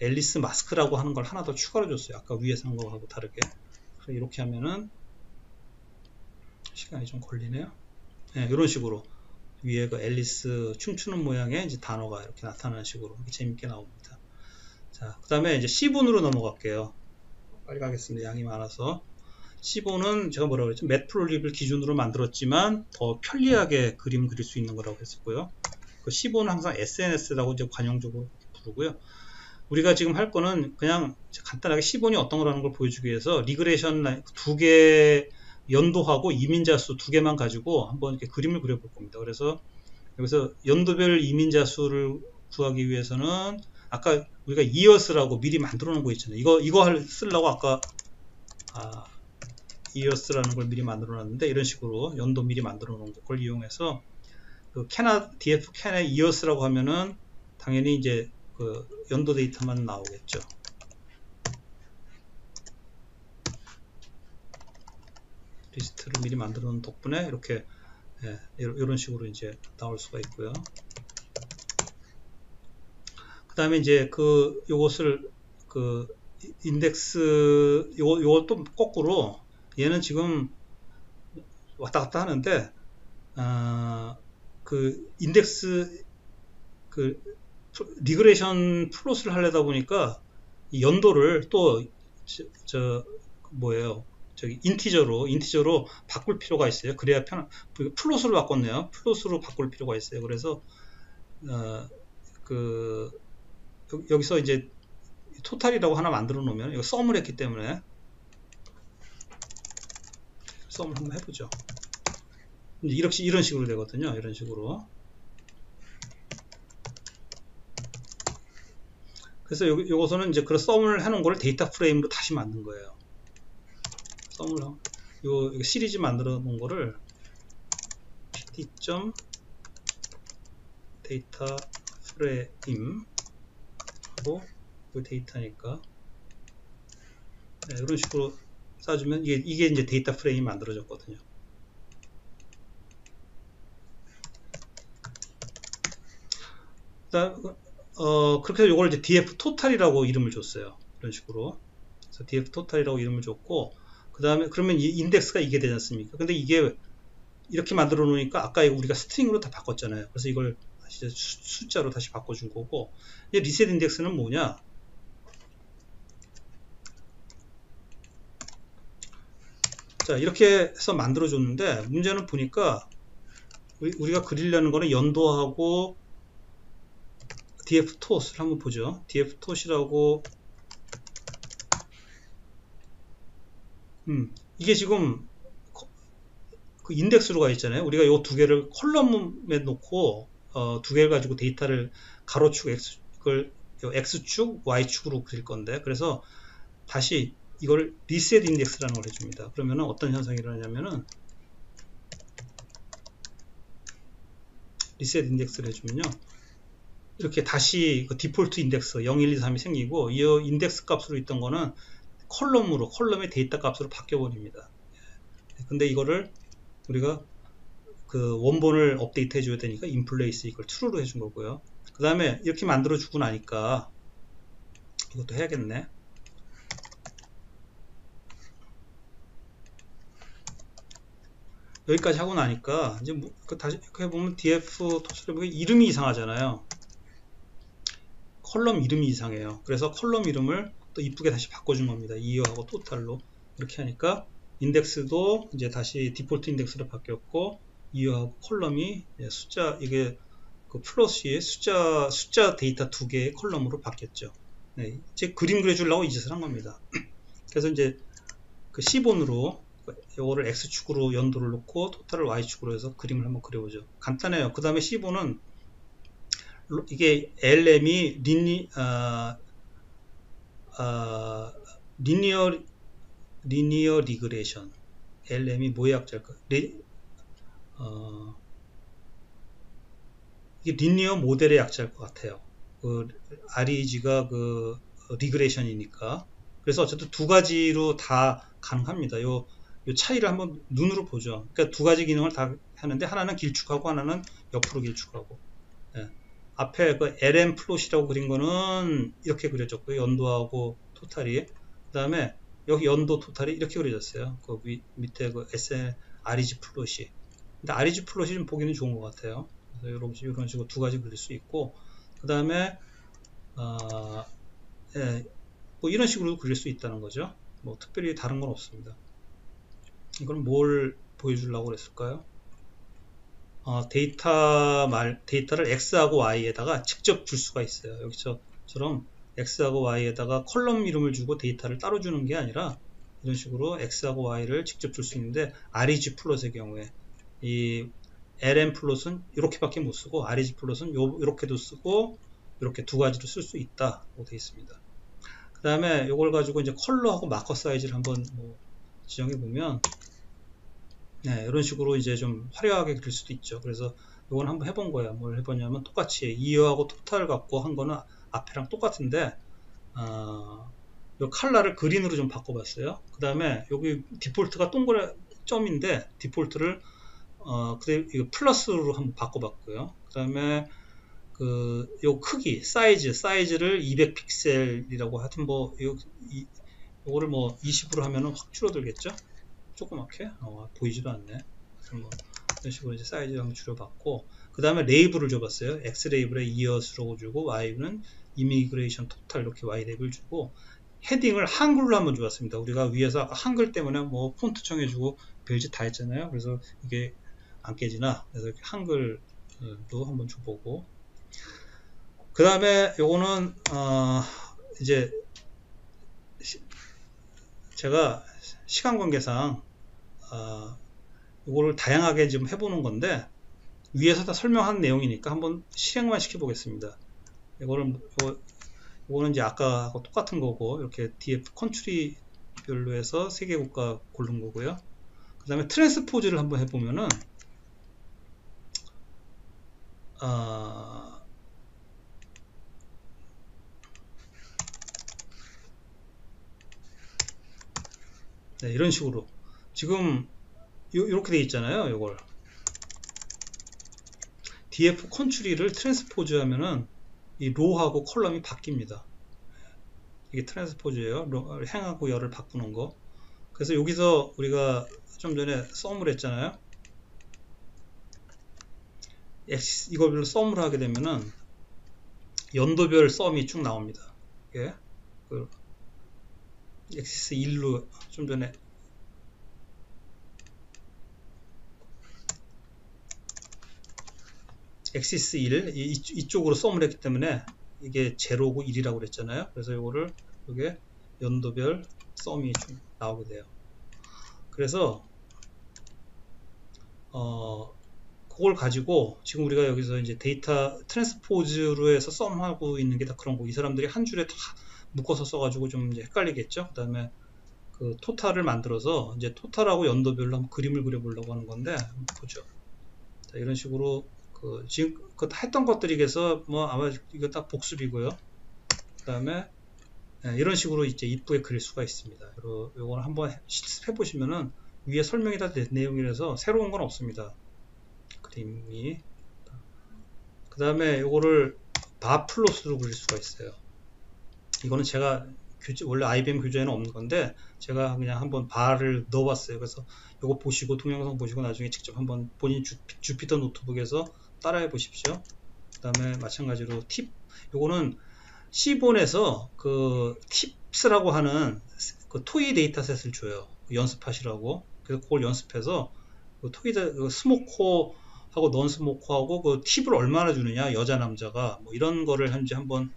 앨리스 마스크라고 하는 걸 하나 더 추가로 줬어요. 아까 위에서 한 거하고 다르게. 그래서 이렇게 하면은 시간이 좀 걸리네요. 네, 이런 식으로 위에 그 앨리스 춤추는 모양의 이제 단어가 이렇게 나타나는 식으로 이렇게 재밌게 나옵니다. 자, 그 다음에 이제 C분으로 넘어갈게요. 빨리 가겠습니다. 양이 많아서. 15는 제가 뭐라고 그랬죠? 매트플립을 기준으로 만들었지만 더 편리하게 그림 그릴 수 있는 거라고 했었고요. 그 15는 항상 SNS라고 이제 관용적으로 부르고요. 우리가 지금 할 거는 그냥 간단하게 15이 어떤 거라는 걸 보여주기 위해서 리그레이션 라인 두 개 연도하고 이민자 수 두 개만 가지고 한번 이렇게 그림을 그려볼 겁니다. 그래서 여기서 연도별 이민자 수를 구하기 위해서는 아까 우리가 이어스라고 미리 만들어 놓은 거 있잖아요. 이거 쓰려고 아까 이어스라는 걸 미리 만들어 놨는데 이런 식으로 연도 미리 만들어 놓은 걸 이용해서 그 df 캔의 이어스라고 하면은 당연히 이제 그 연도 데이터만 나오겠죠. 리스트를 미리 만들어 놓은 덕분에 이렇게 이런 식으로 이제 나올 수가 있고요. 그 다음에 이제 요것을 인덱스 요것도 거꾸로 얘는 지금 왔다 갔다 하는데 인덱스 리그레이션 플롯을 하려다 보니까 이 연도를 또 저기 인티저로 바꿀 필요가 있어요. 그래야 플롯으로 바꿨네요. 플롯으로 바꿀 필요가 있어요. 그래서 여기서 이제 토탈이라고 하나 만들어 놓으면 이거 썸을 했기 때문에 썸을 한번 해보죠. 이런 식으로 되거든요. 이런 식으로. 그래서 요것은 이제 그런 썸을 해놓은 거를 데이터 프레임으로 다시 만든 거예요. 썸을 요 시리즈 만들어 놓은 거를 pd. 데이터 프레임 하고 그 데이터니까 이런 식으로 쏴주면 이게 이제 데이터 프레임이 만들어졌거든요. 그렇게 해서 이걸 이제 df 토탈이라고 이름을 줬어요. 이런 식으로. 그래서 df 토탈이라고 이름을 줬고, 그 다음에 그러면 이 인덱스가 이게 되지 않습니까? 근데 이게 이렇게 만들어 놓으니까 아까 우리가 스트링으로 다 바꿨잖아요. 그래서 이걸 다시 숫자로 다시 바꿔준 거고, 이제 리셋 인덱스는 뭐냐? 자, 이렇게 해서 만들어 줬는데 문제는 보니까 우리가 그리려는 거는 연도하고 df tot을 한번 보죠. df tot이라고 이게 지금 그 인덱스로 가 있잖아요. 우리가 이 두 개를 컬럼에 놓고 두 개를 가지고 데이터를 가로축 x축, y축으로 그릴 건데, 그래서 다시 이걸 리셋 인덱스라는 걸 해줍니다. 그러면 어떤 현상이 일어나냐면은 리셋 인덱스를 해주면요, 이렇게 다시 그 디폴트 인덱스 0, 1, 2, 3이 생기고 이 인덱스 값으로 있던 거는 컬럼의 데이터 값으로 바뀌어 버립니다. 근데 이거를 우리가 그 원본을 업데이트 해줘야 되니까 인플레이스 이걸 true로 해준 거고요. 그 다음에 이렇게 만들어 주고 나니까 이것도 해야겠네. 여기까지 하고 나니까 이제 다시 이렇게 해보면 df 토스를 보면 이름이 이상하잖아요. 컬럼 이름이 이상해요. 그래서 컬럼 이름을 또 이쁘게 다시 바꿔준 겁니다. 이어하고 토탈로 이렇게 하니까 인덱스도 이제 다시 디폴트 인덱스로 바뀌었고, 이어하고 컬럼이 숫자, 이게 그 플러스의 숫자 데이터 두 개의 컬럼으로 바뀌었죠. 네, 이제 그림 그려주려고 이 짓을 한 겁니다. 그래서 이제 그 C본으로 이거를 X축으로 연도를 놓고 토탈을 Y축으로 해서 그림을 한번 그려보죠. 간단해요. 그 다음에 C본은 이게 LM이 리니어 리그레이션. LM이 뭐의 약자일까? 이게 리니어 모델의 약자일 것 같아요. REG가 리그레이션이니까. 그래서 어쨌든 두 가지로 다 가능합니다. 요 차이를 한번 눈으로 보죠. 그러니까 두 가지 기능을 다 하는데 하나는 길쭉하고 하나는 옆으로 길쭉하고. 예. 앞에 그 LM 플롯이라고 그린 거는 이렇게 그려졌고요. 연도하고 토탈이. 그 다음에 여기 연도 토탈이 이렇게 그려졌어요. 그 밑에 그 REG 플롯이. 근데 REG 플롯이 좀 보기는 좋은 것 같아요. 그래서 이런 식으로 두 가지 그릴 수 있고, 그 다음에 뭐 이런 식으로 그릴 수 있다는 거죠. 뭐 특별히 다른 건 없습니다. 이건 뭘 보여주려고 그랬을까요? 데이터를 X하고 Y에다가 직접 줄 수가 있어요. 여기서처럼 X하고 Y에다가 컬럼 이름을 주고 데이터를 따로 주는 게 아니라 이런 식으로 X하고 Y를 직접 줄 수 있는데 REG 플롯의 경우에 이 LM 플롯은 이렇게밖에 못 쓰고 REG 플롯은 이렇게도 쓰고 이렇게 두 가지로 쓸 수 있다고 되어 있습니다. 그 다음에 이걸 가지고 이제 컬러하고 마커 사이즈를 한번 지정해 보면 네, 이런 식으로 이제 좀 화려하게 그릴 수도 있죠. 그래서 이건 한번 해본 거예요. 뭘 해보냐면 똑같이 이어하고 토탈 갖고 한 거는 앞에랑 똑같은데 이 컬러를 그린으로 좀 바꿔봤어요. 그 다음에 여기 디폴트가 동그란 점인데 디폴트를 이거 플러스로 한번 바꿔봤고요. 그 다음에 요 크기 사이즈를 200픽셀이라고 하여튼 요거를 20으로 하면은 확 줄어들겠죠. 조그맣게 보이지도 않네. 뭐 이런 식으로 이제 사이즈를 한번 줄여봤고, 그 다음에 레이블을 줘봤어요. X 레이블에 이어스라고 주고 Y는 이미그레이션 토탈 이렇게 Y 레이블 주고 헤딩을 한글로 한번 줘봤습니다. 우리가 위에서 한글 때문에 뭐 폰트 정해주고 별짓 다 했잖아요. 그래서 이게 안 깨지나 그래서 이렇게 한글도 한번 줘보고, 그 다음에 요거는 이제 제가 시간 관계상 이거를 다양하게 좀 해보는 건데 위에서 다 설명한 내용이니까 한번 실행만 시켜 보겠습니다. 이거는 이제 아까하고 똑같은 거고 이렇게 DF 컨트리 별로 해서 세계 국가 고른 거고요. 그 다음에 트랜스포즈를 한번 해보면은 네, 이런 식으로 지금 이렇게 돼 있잖아요. 이걸 df 컨트리를 트랜스포즈 하면은 이 로하고 컬럼이 바뀝니다. 이게 트랜스포즈예요. 행하고 열을 바꾸는 거. 그래서 여기서 우리가 좀 전에 썸을 했잖아요. 이걸 썸을 하게 되면은 연도별 썸이 쭉 나옵니다. 이게 엑시스 1로 좀 전에 엑시스 1 이쪽으로 썸을 했기 때문에 이게 제로고 1이라고 그랬잖아요. 그래서 이거를 이게 연도별 썸이 좀 나오게 돼요. 그래서 그걸 가지고 지금 우리가 여기서 이제 데이터 트랜스포즈로 해서 썸하고 있는 게 다 그런 거. 이 사람들이 한 줄에 다 묶어서 써가지고 좀 이제 헷갈리겠죠. 그 다음에 그 토탈을 만들어서 이제 토탈하고 연도별로 한번 그림을 그려보려고 하는 건데 한번 보죠. 자, 이런 식으로 지금 했던 것들이겠어 아마 이거 딱 복습이고요. 그 다음에 이런 식으로 이제 이쁘게 그릴 수가 있습니다. 요거는 한번 실습해 보시면은 위에 설명이 다 된 내용이라서 새로운 건 없습니다. 그림이. 그 다음에 요거를 바플롯으로 그릴 수가 있어요. 이거는 제가 원래 IBM 교재에는 없는 건데 제가 그냥 한번 바를 넣어봤어요. 그래서 요거 보시고 동영상 보시고 나중에 직접 한번 본인 주피터 노트북에서 따라해 보십시오. 그 다음에 마찬가지로 요거는 C본에서 팁스라고 하는 토이 데이터셋을 줘요. 연습하시라고. 그래서 그걸 연습해서 스모커하고 넌스모커하고 팁을 얼마나 주느냐, 여자 남자가 이런 거를 한번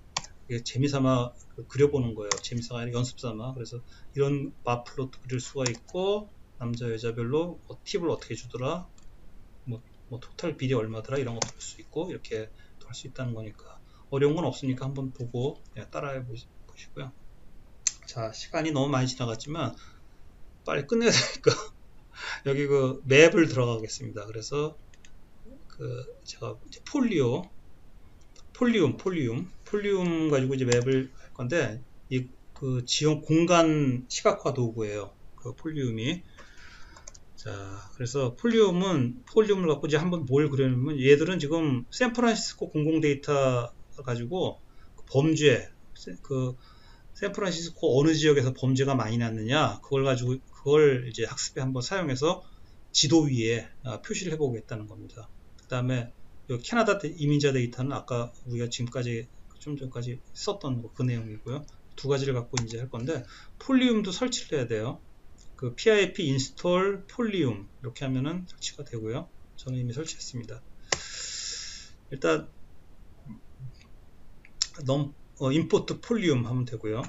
재미삼아 그려보는 거예요. 재미삼아 아니라 연습삼아. 그래서 이런 바플롯 그릴 수가 있고, 남자 여자별로 팁을 어떻게 주더라, 토탈 비리 얼마더라, 이런 것도 볼 수 있고, 이렇게 할 수 있다는 거니까 어려운 건 없으니까 한번 보고 따라해 보시고요. 자, 시간이 너무 많이 지나갔지만 빨리 끝내야 되니까 여기 맵을 들어가겠습니다. 그래서 제가 이제 폴리움 가지고 이제 맵을 할 건데 지형 공간 시각화 도구예요. 폴리움이. 자, 그래서 폴리움을 갖고 이제 한번 뭘 그려내면, 얘들은 지금 샌프란시스코 공공 데이터 가지고 범죄, 샌프란시스코 어느 지역에서 범죄가 많이 났느냐, 그걸 이제 학습에 한번 사용해서 지도 위에 표시를 해보겠다는 겁니다. 그 다음에 캐나다 이민자 데이터는 아까 우리가 지금까지 좀 전까지 썼던 그 내용이고요. 두 가지를 갖고 이제 할 건데, 폴리움도 설치를 해야 돼요. 그 pip install 폴리움 이렇게 하면은 설치가 되고요. 저는 이미 설치했습니다. 일단 임포트 폴리움 하면 되고요.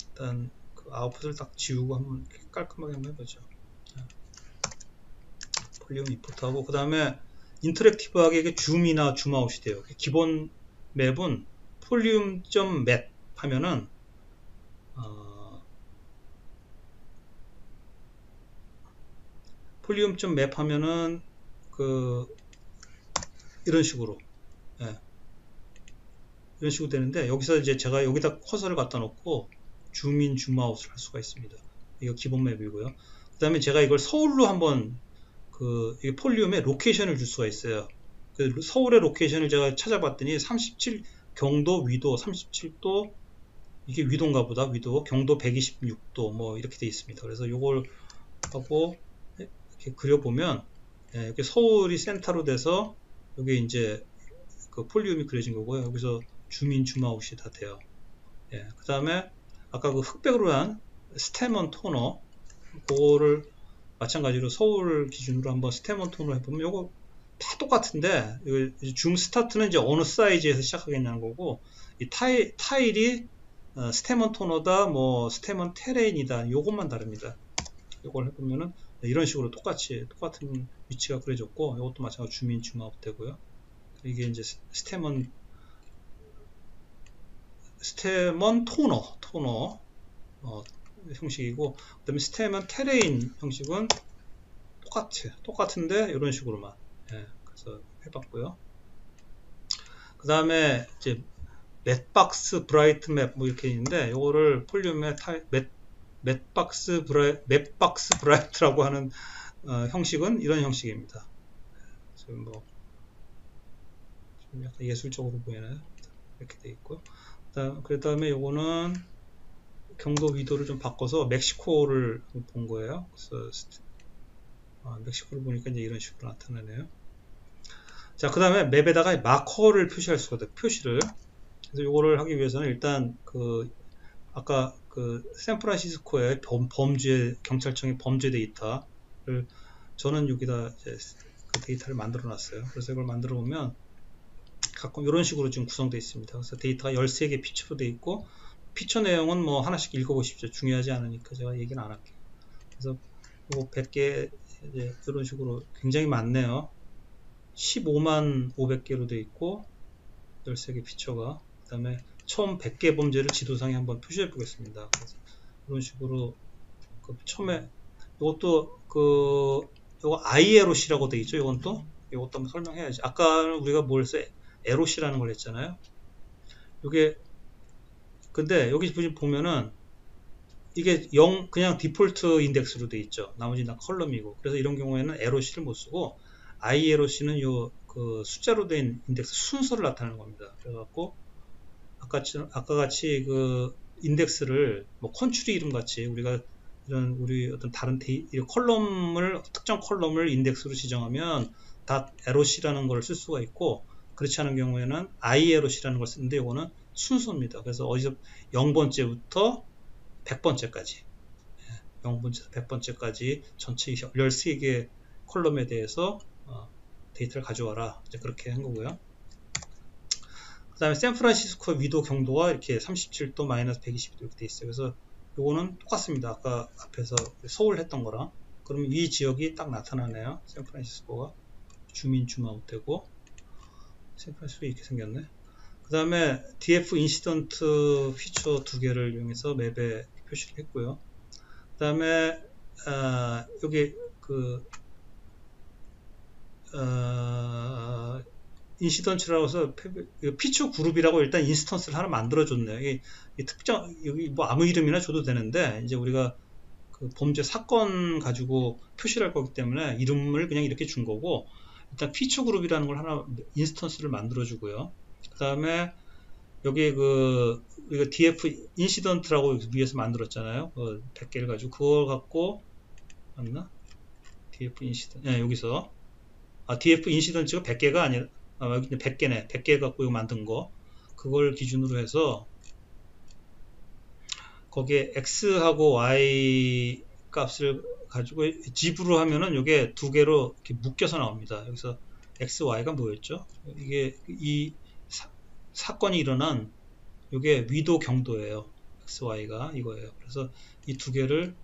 일단 그 아웃풋을 딱 지우고 한번 깔끔하게 한번 해보죠. 폴리움 임포트하고 그 다음에 인터랙티브하게 이게 줌이나 줌아웃이 돼요. 기본 맵은 폴리움.map 하면은 폴리움.map 하면은 이런 식으로 이런 식으로 되는데, 여기서 이제 제가 여기다 커서를 갖다 놓고 줌인 줌아웃을 할 수가 있습니다. 이거 기본 맵이고요. 그 다음에 제가 이걸 서울로 한번 이 폴리움에 로케이션을 줄 수가 있어요. 서울의 로케이션을 제가 찾아봤더니 37 경도 위도 37도, 이게 위도인가 보다. 위도 경도 126도 뭐 이렇게 돼 있습니다. 그래서 이걸 하고 이렇게 그려보면 이렇게 서울이 센터로 돼서 여기 이제 그 폴리움이 그려진 거고요. 여기서 줌인 줌아웃이 다 돼요. 그 다음에 아까 그 흑백으로 한 스테먼 토너, 그거를 마찬가지로 서울 기준으로 한번 스테먼 토너 해보면 요거 다 똑같은데, 줌 스타트는 이제 어느 사이즈에서 시작하겠냐는 거고, 이 타일이 스테먼 토너다, 뭐 스테먼 테레인이다, 요것만 다릅니다. 요걸 해보면은 이런 식으로 똑같은 위치가 그려졌고, 이것도 마찬가지로 줌인 줌아웃 되고요. 이게 이제 스테먼 토너 형식이고, 그 다음에 스테먼 테레인 형식은 똑같은데 이런 식으로만 그래서 해봤고요. 그 다음에 이제 맵박스 브라이트 맵 뭐 이렇게 있는데, 요거를 폴리움에 맵박스 브라이트라고 하는 형식은 이런 형식입니다. 지금 뭐 좀 약간 예술적으로 보이나요? 이렇게 돼 있고, 그 다음에 요거는 경도 위도를 좀 바꿔서 멕시코를 본 거예요. 그래서 멕시코를 보니까 이제 이런 식으로 나타나네요. 자, 그 다음에 맵에다가 마커를 표시할 수가 있어요. 표시를. 그래서 요거를 하기 위해서는 일단 아까 샌프란시스코의 범죄 경찰청의 범죄 데이터를 저는 여기다 이제 그 데이터를 만들어 놨어요. 그래서 이걸 만들어 보면 가끔 이런 식으로 지금 구성되어 있습니다. 그래서 데이터가 13개 피처로 되어 있고, 피처 내용은 뭐 하나씩 읽어보십시오. 중요하지 않으니까 제가 얘기는 안 할게요. 그래서 뭐 100개 이제 이런 식으로 굉장히 많네요. 15만 500개로 되어 있고 13개 피처가. 그 다음에 처음 100개 범죄를 지도상에 한번 표시해 보겠습니다. 그래서 이런 식으로 처음에 이것도 이거 ILOC라고 되어 있죠. 이것도 한번 설명해야지. 아까 우리가 뭘 했어요? LOC라는 걸 했잖아요. 이게 근데 여기 보면은 이게 그냥 디폴트 인덱스로 되어 있죠. 나머지 다 컬럼이고. 그래서 이런 경우에는 LOC를 못 쓰고 ILOC는 그 숫자로 된 인덱스 순서를 나타내는 겁니다. 그래갖고 아까 같이 그 인덱스를 뭐 컨츄리 이름 같이 우리가 우리 어떤 다른 특정 컬럼을 인덱스로 지정하면 다 LOC라는 걸 쓸 수가 있고, 그렇지 않은 경우에는 ILOC라는 걸 쓰는데, 이거는 순서입니다. 그래서 어디서 0번째부터 100번째까지 0번째에서 100번째까지 전체 13개 컬럼에 대해서 데이터를 가져와라, 이제 그렇게 한 거고요. 그 다음에 샌프란시스코 위도 경도가 이렇게 37도 마이너스 120도 이렇게 돼 있어요. 그래서 요거는 똑같습니다. 아까 앞에서 서울 했던 거랑. 그러면 이 지역이 딱 나타나네요. 샌프란시스코가 줌인 줌아웃 되고, 샌프란시스코 이렇게 생겼네. 그 다음에 DF 인시던트 피처 2개를 이용해서 맵에 표시를 했고요. 그 다음에 여기 인시던트라고 해서 피처 그룹이라고 일단 인스턴스를 하나 만들어줬네요. 이 특정, 여기 뭐 아무 이름이나 줘도 되는데, 이제 우리가 그 범죄 사건 가지고 표시를 할 거기 때문에 이름을 그냥 이렇게 준 거고, 일단 피처 그룹이라는 걸 하나 인스턴스를 만들어주고요. 그 다음에 여기 우리가 DF 인시던트라고 위에서 만들었잖아요. 100개를 가지고 그걸 갖고 맞나? DF 인시던트, 여기서 DF 인시던트가 100개가 아니라 100개네. 100개 갖고 이거 만든 거, 그걸 기준으로 해서 거기에 X하고 Y 값을 가지고 집으로 하면은 이게 두 개로 이렇게 묶여서 나옵니다. 여기서 x, y가 뭐였죠? 이게 이 사건이 일어난 이게 위도 경도예요. x, y가 이거예요. 그래서 이 두 개를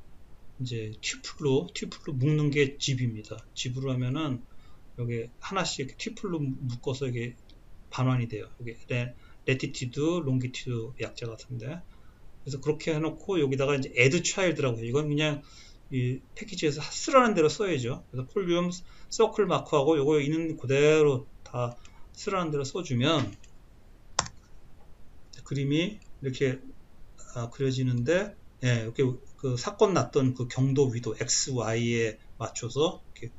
이제 튜플로 묶는 게 집입니다. 집으로 하면은 여기 하나씩 튜플로 묶어서 이게 반환이 돼요. 여기 레티튜드, 롱기튜드 약자 같은데. 그래서 그렇게 해놓고 여기다가 이제 add child라고 해요. 이건 그냥 이 패키지에서 쓰라는 대로 써야죠. 그래서 폴륨 서클 마크하고 요거 있는 그대로 다 쓰라는 대로 써주면 그림이 이렇게 그려지는데, 예, 이렇게 그 사건 났던 그 경도 위도 x, y에 맞춰서 이렇게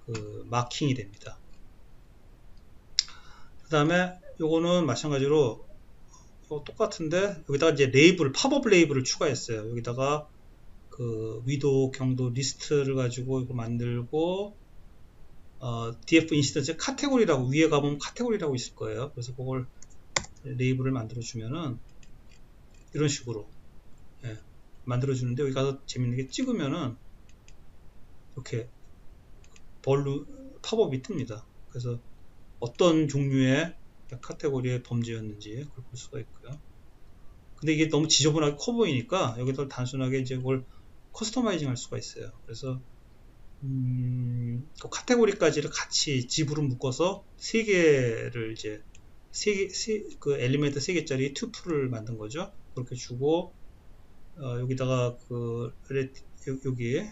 그 마킹이 됩니다. 그 다음에 요거는 마찬가지로 똑같은데 여기다가 이제 레이블, 팝업 레이블을 추가했어요. 여기다가 그 위도 경도 리스트를 가지고 이거 만들고 df 인시던스 카테고리라고 위에 가보면 카테고리라고 있을 거예요. 그래서 그걸 레이블을 만들어 주면은 이런 식으로 만들어 주는데 여기 가서 재밌는 게 찍으면은 이렇게 팝업이 뜹니다. 그래서 어떤 종류의 카테고리의 범죄였는지 그걸 볼 수가 있고요. 근데 이게 너무 지저분하게 커 보이니까 여기서 단순하게 이제 그걸 커스터마이징 할 수가 있어요. 그래서 그 카테고리까지를 같이 집으로 묶어서 세 개를 이제 그 엘리멘트 3개짜리 튜플을 만든 거죠. 그렇게 주고 여기다가 그 여기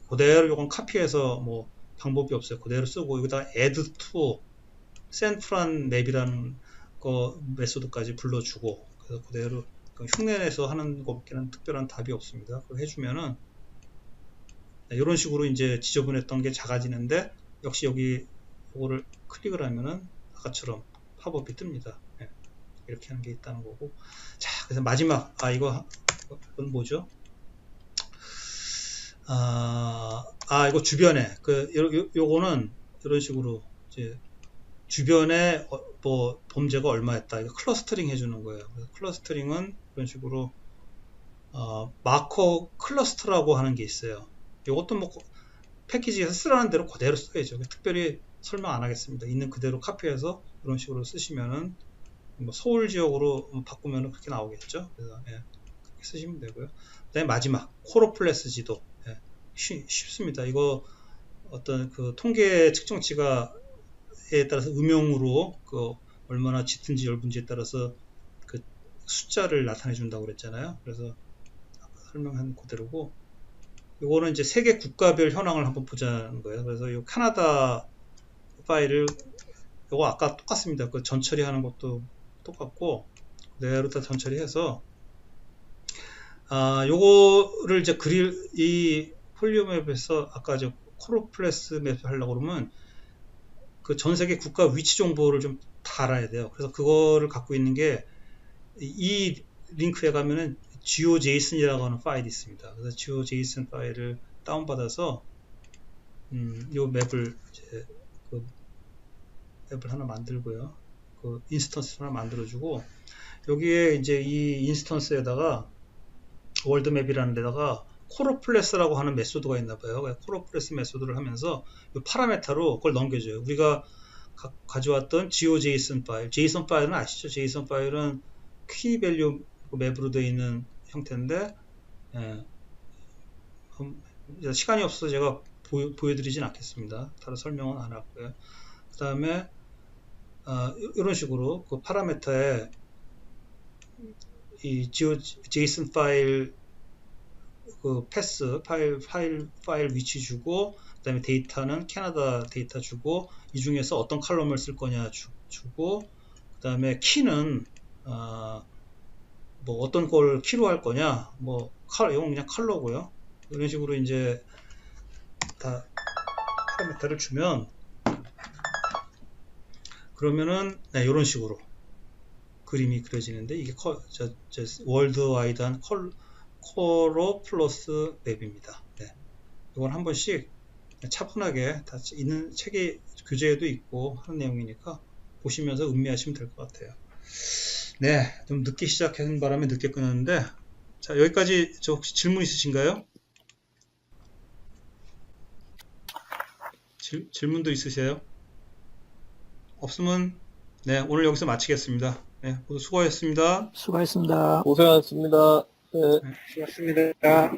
그대로 이건 카피해서 뭐 방법이 없어요. 그대로 쓰고 여기다가 add to 샌프란 맵이라는 거 메소드까지 불러주고 그래서 그대로 흉내내서 하는 것밖에는 특별한 답이 없습니다. 그걸 해주면은 이런 식으로 이제 지저분했던 게 작아지는데 역시 여기 이거를 클릭을 하면은 아까처럼 팝업이 뜹니다. 네, 이렇게 하는 게 있다는 거고. 자, 그래서 마지막 이건 뭐죠? 이거 주변에 요거는 이런 식으로 이제 주변에 뭐 범죄가 얼마였다. 이거 클러스터링 해주는 거예요. 그래서 클러스터링은 이런 식으로 마커 클러스터라고 하는 게 있어요. 이것도 뭐 패키지에서 쓰라는 대로 그대로 써야죠. 특별히 설명 안 하겠습니다. 있는 그대로 카피해서 이런 식으로 쓰시면은 뭐 서울 지역으로 바꾸면은 그렇게 나오겠죠. 그래서 그렇게 쓰시면 되고요. 그다음에 마지막 코로플레스 지도 쉽습니다. 이거 어떤 그 통계 측정치가에 따라서 음영으로 그 얼마나 짙은지 엷은지에 따라서 그 숫자를 나타내 준다고 그랬잖아요. 그래서 설명한 그대로고 이거는 이제 세계 국가별 현황을 한번 보자는 거예요. 그래서 이 카나다 파일을 이거 아까 똑같습니다. 그 전처리하는 것도 똑같고 그대로 다 전처리해서 요거를 이제 이 폴리오 맵에서 아까 저 코로플레스 맵 하려고 그러면 그 전 세계 국가 위치 정보를 좀 다 알아야 돼요. 그래서 그거를 갖고 있는 게 이 링크에 가면은 geojson이라고 하는 파일이 있습니다. 그래서 geojson 파일을 다운받아서 요 맵을 이제 그 맵을 하나 만들고요. 그 인스턴스 하나 만들어주고 여기에 이제 이 인스턴스에다가 월드맵이라는 데다가 코로플레스라고 하는 메소드가 있나 봐요. 코로플레스 메소드를 하면서 이 파라메타로 그걸 넘겨줘요. 우리가 가져왔던 geojson 파일, JSON 파일은 아시죠? JSON 파일은 키 밸류 맵으로 되어 있는 형태인데 시간이 없어서 제가 보여드리진 않겠습니다. 따로 설명은 안 하고요. 그 다음에 이런 식으로 그 파라메터에 이 JSON 파일 그 패스 파일 위치 주고 그 다음에 데이터는 캐나다 데이터 주고 이 중에서 어떤 칼럼을 쓸 거냐 주고 그 다음에 키는 뭐 어떤 걸 키로 할 거냐 뭐 이건 그냥 컬러고요. 이런 식으로 이제 다 파라미터를 주면 그러면은 이런 식으로 그림이 그려지는데 이게 월드와이드한 코로 플러스 맵입니다. 이건 한 번씩 차분하게 다 있는 책에 교재에도 있고 하는 내용이니까 보시면서 음미하시면 될 것 같아요. 좀 늦게 시작하는 바람에 늦게 끊었는데 자, 여기까지 혹시 질문 있으신가요? 질문도 있으세요? 없으면 네, 오늘 여기서 마치겠습니다. 네, 모두 수고하셨습니다. 수고하셨습니다. 고생하셨습니다. 네. 네. 수고하셨습니다.